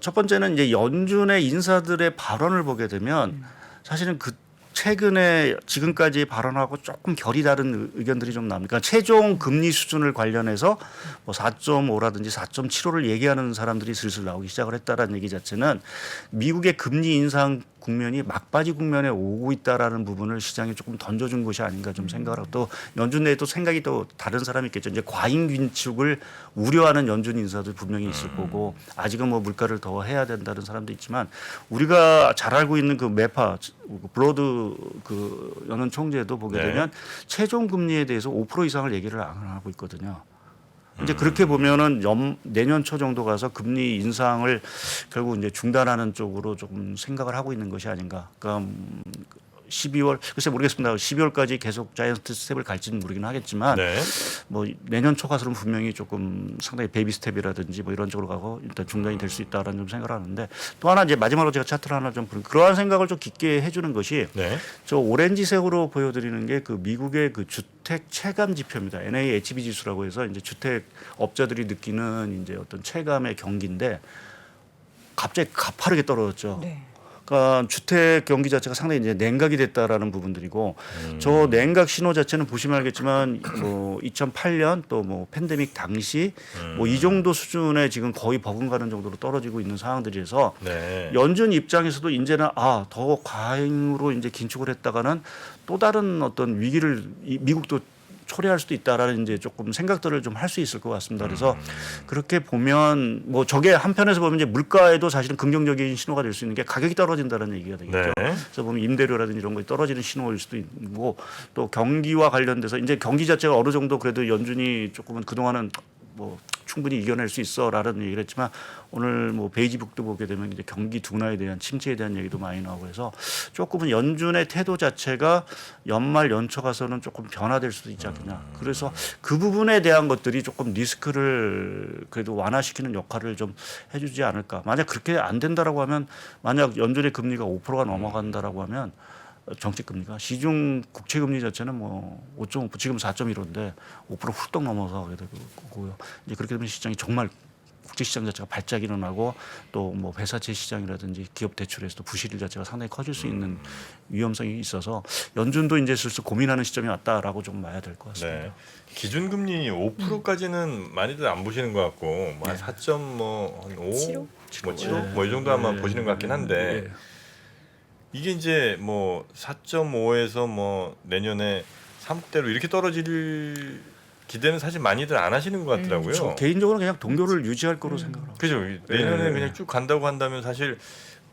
첫 번째는 이제 연준의 인사들의 발언을 보게 되면 사실은 그 최근에 지금까지 발언하고 조금 결이 다른 의견들이 좀 나옵니다. 그러니까 최종 금리 수준을 관련해서 뭐 4.5라든지 4.75를 얘기하는 사람들이 슬슬 나오기 시작을 했다라는 얘기 자체는 미국의 금리 인상 국면이 막바지 국면에 오고 있다라는 부분을 시장에 조금 던져준 것이 아닌가 좀 생각을 하고 또 연준 내에 또 생각이 또 다른 사람이 있겠죠. 이제 과잉 긴축을 우려하는 연준 인사도 분명히 있을 거고 아직은 뭐 물가를 더 해야 된다는 사람도 있지만 우리가 잘 알고 있는 그 매파 브로드 그 연은 총재도 보게 네. 되면 최종 금리에 대해서 5% 이상을 얘기를 안 하고 있거든요. 이제 그렇게 보면은 내년 초 정도 가서 금리 인상을 결국 이제 중단하는 쪽으로 조금 생각을 하고 있는 것이 아닌가. 그러니까 12월 글쎄 모르겠습니다. 12월까지 계속 자이언트 스텝을 갈지는 모르긴 하겠지만 네. 뭐 내년 초 가서는 분명히 조금 상당히 베이비 스텝이라든지 뭐 이런 쪽으로 가고 일단 중단이 될 수 있다라는 좀 생각을 하는데 또 하나 이제 마지막으로 제가 차트를 하나 좀 그러한 생각을 좀 깊게 해주는 것이 네. 저 오렌지색으로 보여드리는 게 그 미국의 그 주택 체감 지표입니다. NAHB 지수라고 해서 이제 주택 업자들이 느끼는 이제 어떤 체감의 경기인데 갑자기 가파르게 떨어졌죠. 네. 그러니까 주택 경기 자체가 상당히 이제 냉각이 됐다라는 부분들이고 저 냉각 신호 자체는 보시면 알겠지만 뭐 2008년 또 뭐 팬데믹 당시 뭐 이 정도 수준에 지금 거의 버금가는 정도로 떨어지고 있는 상황들이어서 네. 연준 입장에서도 이제는 더 과잉으로 이제 긴축을 했다가는 또 다른 어떤 위기를 미국도 초래할 수도 있다라는 이제 조금 생각들을 좀 할 수 있을 것 같습니다. 그래서 그렇게 보면 뭐 저게 한편에서 보면 이제 물가에도 사실은 긍정적인 신호가 될 수 있는 게 가격이 떨어진다는 얘기가 되겠죠. 네. 그래서 보면 임대료라든지 이런 것이 떨어지는 신호일 수도 있고 또 경기와 관련돼서 이제 경기 자체가 어느 정도 그래도 연준이 조금은 그동안은 뭐 충분히 이겨낼 수 있어라는 얘기를 했지만 오늘 뭐 베이지북도 보게 되면 이제 경기 둔화에 대한 침체에 대한 얘기도 많이 나오고 해서 조금은 연준의 태도 자체가 연말 연초 가서는 조금 변화될 수도 있지 않겠냐. 그래서 그 부분에 대한 것들이 조금 리스크를 그래도 완화시키는 역할을 좀 해주지 않을까. 만약 그렇게 안 된다라고 하면 만약 연준의 금리가 5%가 넘어간다라고 하면 정책 금리가 시중 국채 금리 자체는 뭐 5.5% 지금 4.15인데 5% 훌떡 넘어서 하게 되고 거고요. 이제 그렇게 되면 시장이 정말 국제 시장 자체가 발작이 일어나고 또 뭐 회사채 시장이라든지 기업 대출에서도 부실 자체가 상당히 커질 수 있는 위험성이 있어서 연준도 이제 슬슬 고민하는 시점이 왔다라고 좀 봐야 될 것 같습니다. 네. 기준금리 5%까지는 많이들 안 보시는 것 같고 뭐한 4.5, 7호? 뭐 7호, 뭐 이 정도 아마 보시는 것 같긴 한데 이게 이제 뭐 4.5에서 뭐 내년에 3대로 이렇게 떨어질 기대는 사실 많이들 안 하시는 것 같더라고요. 저 개인적으로 그냥 동결을 유지할 거로 생각합니다. 그죠? 내년에 그냥 쭉 간다고 한다면 사실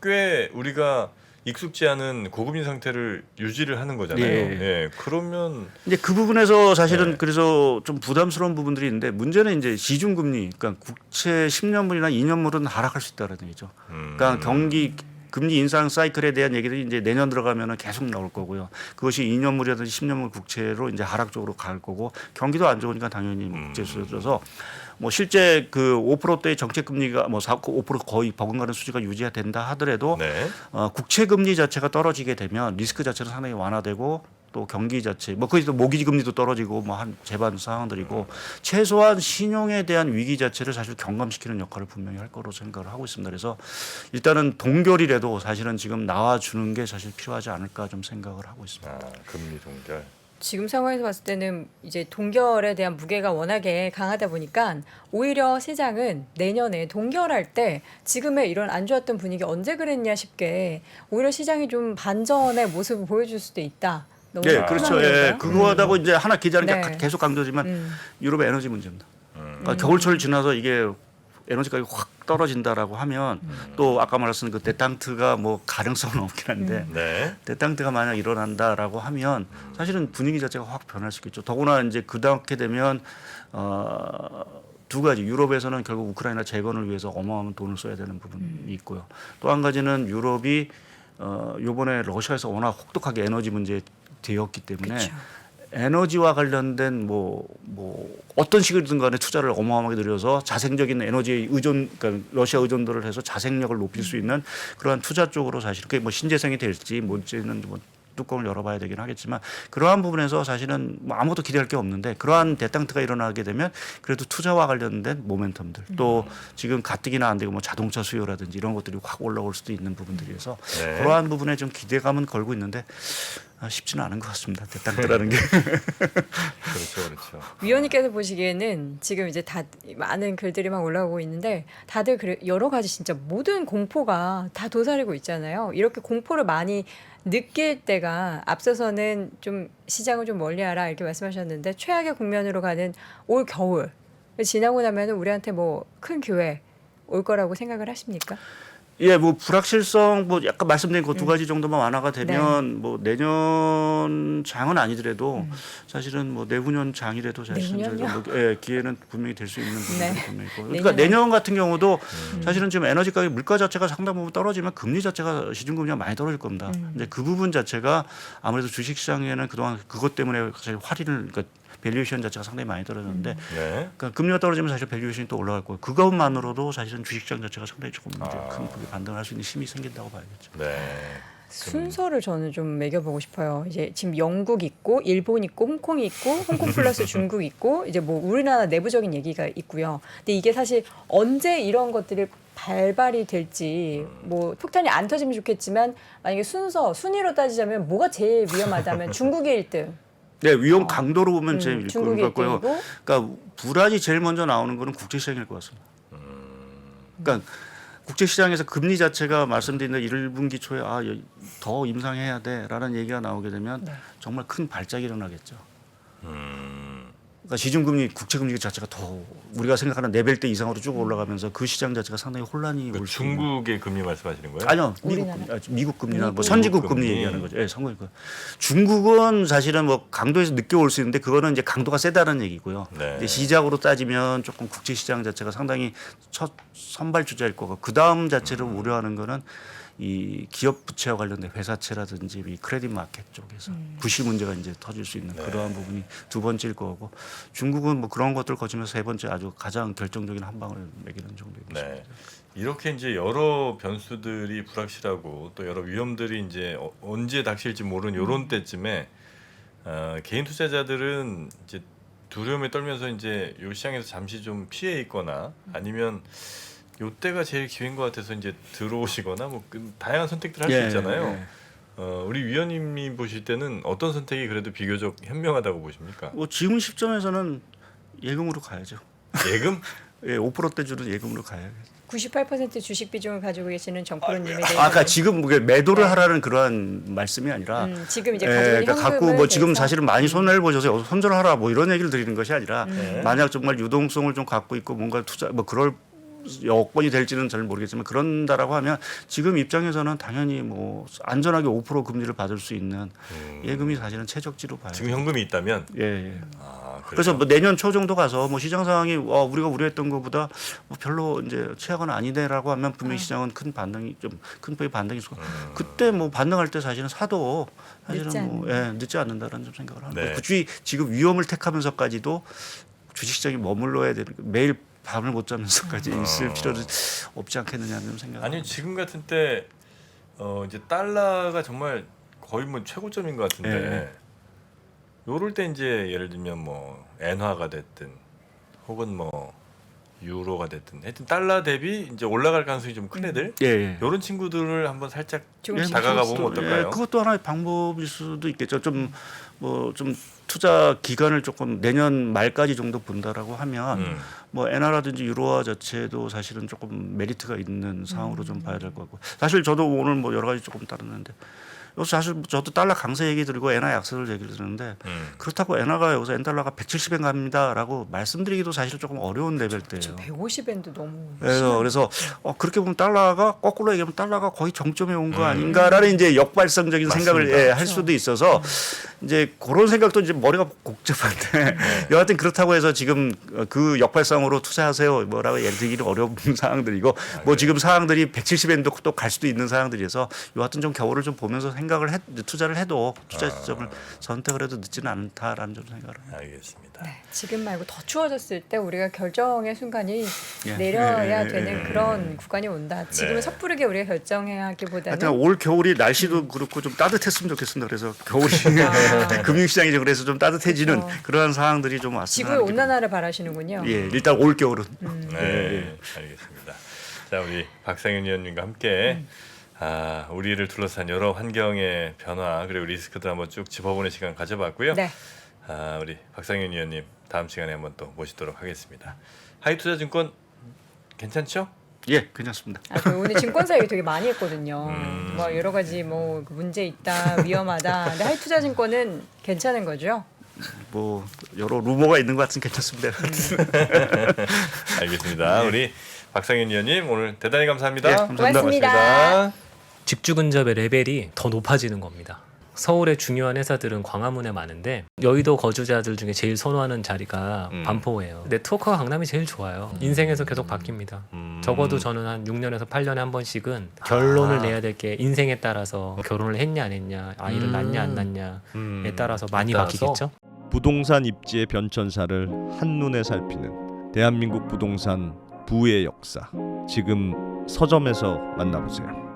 꽤 우리가 익숙지 않은 고금리 상태를 유지를 하는 거잖아요. 예. 그러면 이제 그 부분에서 사실은 네. 그래서 좀 부담스러운 부분들이 있는데 문제는 이제 시중금리, 그러니까 국채 10년물이나 2년물은 하락할 수 있다는 얘기죠. 그러니까 경기 금리 인상 사이클에 대한 얘기들이 이제 내년 들어가면은 계속 나올 거고요. 그것이 2년물이라든지 10년물 국채로 이제 하락 쪽으로 갈 거고 경기도 안 좋으니까 당연히 국채 수준에서 뭐 실제 그 5%대의 정책 금리가 뭐 5% 거의 버금가는 수지가 유지가 된다 하더라도 네. 국채 금리 자체가 떨어지게 되면 리스크 자체는 상당히 완화되고 또 경기 자체 뭐 거기서 모기지 금리도 떨어지고 뭐 한 제반 상황들이고 최소한 신용에 대한 위기 자체를 사실 경감시키는 역할을 분명히 할 거로 생각을 하고 있습니다. 그래서 일단은 동결이라도 사실은 지금 나와주는 게 사실 필요하지 않을까 좀 생각을 하고 있습니다. 금리 동결. 지금 상황에서 봤을 때는 이제 동결에 대한 무게가 워낙에 강하다 보니까 오히려 시장은 내년에 동결할 때 지금의 이런 안 좋았던 분위기 언제 그랬냐 싶게 오히려 시장이 좀 반전의 모습을 보여줄 수도 있다. 너무 예, 그렇죠. 예, 그거하고 이제 하나 기자는 네. 계속 강조지만 유럽의 에너지 문제입니다. 그러니까 겨울철 지나서 이게 에너지 가격이 확 떨어진다라고 하면 또 아까 말했던 그 데탕트가 뭐 가능성은 없긴 한데 네. 데탕트가 만약 일어난다라고 하면 사실은 분위기 자체가 확 변할 수 있겠죠. 더구나 이제 그렇게 되면 두 가지 유럽에서는 결국 우크라이나 재건을 위해서 어마어마한 돈을 써야 되는 부분이 있고요. 또 한 가지는 유럽이 요번에 러시아에서 워낙 혹독하게 에너지 문제에 되었기 때문에 그쵸. 에너지와 관련된 뭐 어떤 식이든 간에 투자를 어마어마하게 늘려서 자생적인 에너지 의존, 그러니까 러시아 의존도를 해서 자생력을 높일 수 있는 그러한 투자 쪽으로 사실 그게 뭐 신재생이 될지 뭔지는 뭐 뚜껑을 열어봐야 되긴 하겠지만 그러한 부분에서 사실은 뭐 아무것도 기대할 게 없는데 그러한 데탕트가 일어나게 되면 그래도 투자와 관련된 모멘텀들 또 지금 가뜩이나 안 되고 뭐 자동차 수요라든지 이런 것들이 확 올라올 수도 있는 부분들이어서 네. 그러한 부분에 좀 기대감은 걸고 있는데 쉽지는 않은 것 같습니다. 데탕트라는 게. 그렇죠. 위원님께서 보시기에는 지금 이제 다 많은 글들이 막 올라오고 있는데 다들 여러 가지 진짜 모든 공포가 다 도사리고 있잖아요. 이렇게 공포를 많이 느낄 때가 앞서서는 좀 시장을 좀 멀리하라 이렇게 말씀하셨는데 최악의 국면으로 가는 올 겨울 지나고 나면 우리한테 뭐 큰 기회 올 거라고 생각을 하십니까? 예, 뭐 불확실성 뭐 약간 말씀드린 그 두 가지 정도만 완화가 되면 뭐 내년 장은 아니더라도 사실은 뭐 내후년 장이라도 사실은 내후년요? 저희가 뭐, 예, 기회는 분명히 될 수 있는 부분이 네. 분명히 있고. 그러니까 내년에- 내년 같은 경우도 사실은 지금 에너지 가격 물가 자체가 상당 부분 떨어지면 금리 자체가 시중금리가 많이 떨어질 겁니다. 근데 그 부분 자체가 아무래도 주식시장에는 그동안 그것 때문에 사실 할인을 그러니까 밸류에이션 자체가 상당히 많이 떨어졌는데 네. 그러니까 금리가 떨어지면 사실 밸류에이션이 또 올라갈 거예요. 그것만으로도 사실은 주식시장 자체가 상당히 조금 이제 큰 반등을 할 수 있는 힘이 생긴다고 봐야겠죠. 네. 순서를 저는 좀 매겨보고 싶어요. 이제 지금 영국 있고 일본 있고 홍콩이 있고 홍콩 플러스 중국 있고 이제 뭐 우리나라 내부적인 얘기가 있고요. 근데 이게 사실 언제 이런 것들이 발발이 될지 뭐 폭탄이 안 터지면 좋겠지만 만약에 순위로 따지자면 뭐가 제일 위험하다면 중국이 1등. 네, 위험 강도로 보면 제일 일것 중국이 같고요. 1등이고 그러니까 불안이 제일 먼저 나오는 거는 국제시장일 것 같습니다. 그러니까 국제시장에서 금리 자체가 말씀드린 대로 1분기 초에 더 임상해야 돼라는 얘기가 나오게 되면 네. 정말 큰 발작이 일어나겠죠. 그러니까 시중금리, 국채금리 자체가 더 우리가 생각하는 4배대 이상으로 쭉 올라가면서 그 시장 자체가 상당히 혼란이 그 올 수 있는. 중국의 금리 말씀하시는 거예요? 아니요, 우리나라? 미국 금리나 뭐 미국. 선진국 미국 금리 금리. 얘기하는 거죠. 예, 선거 중국은 사실은 뭐 강도에서 늦게 올 수 있는데 그거는 이제 강도가 세다는 얘기고요. 네. 근데 시작으로 따지면 조금 국제 시장 자체가 상당히 첫 선발 주자일 거고 그 다음 자체를 우려하는 거는 이 기업 부채와 관련된 회사채라든지 이 크레딧 마켓 쪽에서 부실 문제가 이제 터질 수 있는 그러한 부분이 두 번째일 거고 중국은 뭐 그런 것들 거치면서 세 번째 아주 가장 결정적인 한 방을 매기는 정도입니다. 네. 이렇게 이제 여러 변수들이 불확실하고 또 여러 위험들이 이제 언제 닥칠지 모르는 이런 때쯤에 개인 투자자들은 이제 두려움에 떨면서 이제 요 시장에서 잠시 좀 피해 있거나 아니면 요 때가 제일 기회인 것 같아서 이제 들어오시거나 뭐 다양한 선택들 할 수 예, 있잖아요. 예. 우리 위원님이 보실 때는 어떤 선택이 그래도 비교적 현명하다고 보십니까? 뭐 지금 시점에서는 예금으로 가야죠. 예금? 예, 5%대 주는 예금으로 가야겠죠. 98% 주식 비중을 가지고 계시는 정프로님에 대해서 아까 지금 뭐 매도를 하라는 그런 말씀이 아니라 지금 이제 가지고 있는 그러니까 갖고 현금을 뭐 지금 대해서 사실은 많이 손해를 보셔서 손절하라 뭐 이런 얘기를 드리는 것이 아니라 네. 만약 정말 유동성을 좀 갖고 있고 뭔가 투자 뭐 그럴 여건이 될지는 잘 모르겠지만 그런다라고 하면 지금 입장에서는 당연히 뭐 안전하게 5% 금리를 받을 수 있는 예금이 사실은 최적지로 봐요. 지금 현금이 있다면 예, 예. 그래요? 그래서 뭐 내년 초 정도 가서 뭐 시장 상황이 우리가 우려했던 것보다 뭐 별로 이제 최악은 아니네라고 하면 분명히 시장은 큰 반등이 좀 큰 폭의 반등이 있고 그때 뭐 반등할 때 사실은 사도 사실은 뭐 늦지 않는다라는 좀 생각을 합니다. 네. 굳이 지금 위험을 택하면서까지도 주식시장에 머물러야 되는 매일 밤을 못 자면서까지 있을 필요는 없지 않겠느냐는 생각. 아니 지금 같은 때 이제 달러가 정말 거의 뭐 최고점인 것 같은데 예. 요럴 때 이제 예를 들면 뭐 엔화가 됐든 혹은 뭐 유로가 됐든 하여튼 달러 대비 이제 올라갈 가능성이 좀 큰 애들 예, 예. 요런 친구들을 한번 살짝 조금씩 다가가 조금씩. 보면 어떨까요? 예, 그것도 하나의 방법일 수도 있겠죠. 좀 좀 투자 기간을 조금 내년 말까지 정도 본다라고 하면 뭐 엔화라든지 유로화 자체도 사실은 조금 메리트가 있는 상황으로 좀 봐야 될 것 같고 사실 저도 오늘 뭐 여러 가지 조금 따르는데 여기서 사실 저도 달러 강세 얘기 드리고 엔화 약세를 얘기를 드리는데 그렇다고 엔화가 여기서 엔달러가 170엔 갑니다라고 말씀드리기도 사실 조금 어려운 레벨대예요. 150엔도 너무 그래서 그렇게 보면 달러가 거꾸로 얘기하면 달러가 거의 정점에 온 거 아닌가라는 이제 역발상적인 맞습니다. 생각을 할 수도 있어서 이제 그런 생각도 이제 머리가 복잡한데 여하튼 그렇다고 해서 지금 그 역발상으로 투자하세요 뭐라고 예를 들기는 어려운 상황들이고 뭐 지금 상황들이 170엔도 또 갈 수도 있는 상황들이어서 여하튼 좀 겨울을 좀 보면서 투자를 해도 투자 시점을 선택을 해도 늦지는 않다라는 좀 생각을 합니다. 알겠습니다. 네, 지금 말고 더 추워졌을 때 우리가 결정의 순간이 예. 내려야 예, 되는 그런 구간이 온다. 지금은 네. 섣부르게 우리가 결정하기보다는 하여튼 올 겨울이 날씨도 그렇고 좀 따뜻했으면 좋겠습니다. 그래서 겨울이 금융시장이 좀 그래서 좀 따뜻해지는 그렇죠. 그런 상황들이 좀 왔으면 지구의 온난화를 바라시는군요. 예, 일단 올 겨울은 네, 알겠습니다. 자, 우리 박상윤 의원님과 함께 우리를 둘러싼 여러 환경의 변화 그리고 리스크들 한번 쭉 짚어보는 시간 가져봤고요. 네. 우리 박상윤 의원님 다음 시간에 한번 또 모시도록 하겠습니다. 하이투자증권 괜찮죠? 예, 괜찮습니다. 그 오늘 증권사 얘기 되게 많이 했거든요. 뭐 여러 가지 뭐 문제 있다, 위험하다. 근데 하이투자증권은 괜찮은 거죠? 뭐 여러 루머가 있는 것 같은 괜찮습니다. 알겠습니다. 우리 박상현 위원님 오늘 대단히 감사합니다. 예, 감사합니다. 고맙습니다. 직주 근접의 레벨이 더 높아지는 겁니다. 서울의 중요한 회사들은 광화문에 많은데 여의도 거주자들 중에 제일 선호하는 자리가 반포예요. 네트워크가 강남이 제일 좋아요. 인생에서 계속 바뀝니다. 적어도 저는 한 6년에서 8년에 한 번씩은 결론을 내야 될 게 인생에 따라서 결혼을 했냐 안 했냐, 아이를 낳냐 안 낳냐에 따라서 많이 바뀌겠죠. 부동산 입지의 변천사를 한눈에 살피는 대한민국 부동산 부의 역사. 지금 서점에서 만나보세요.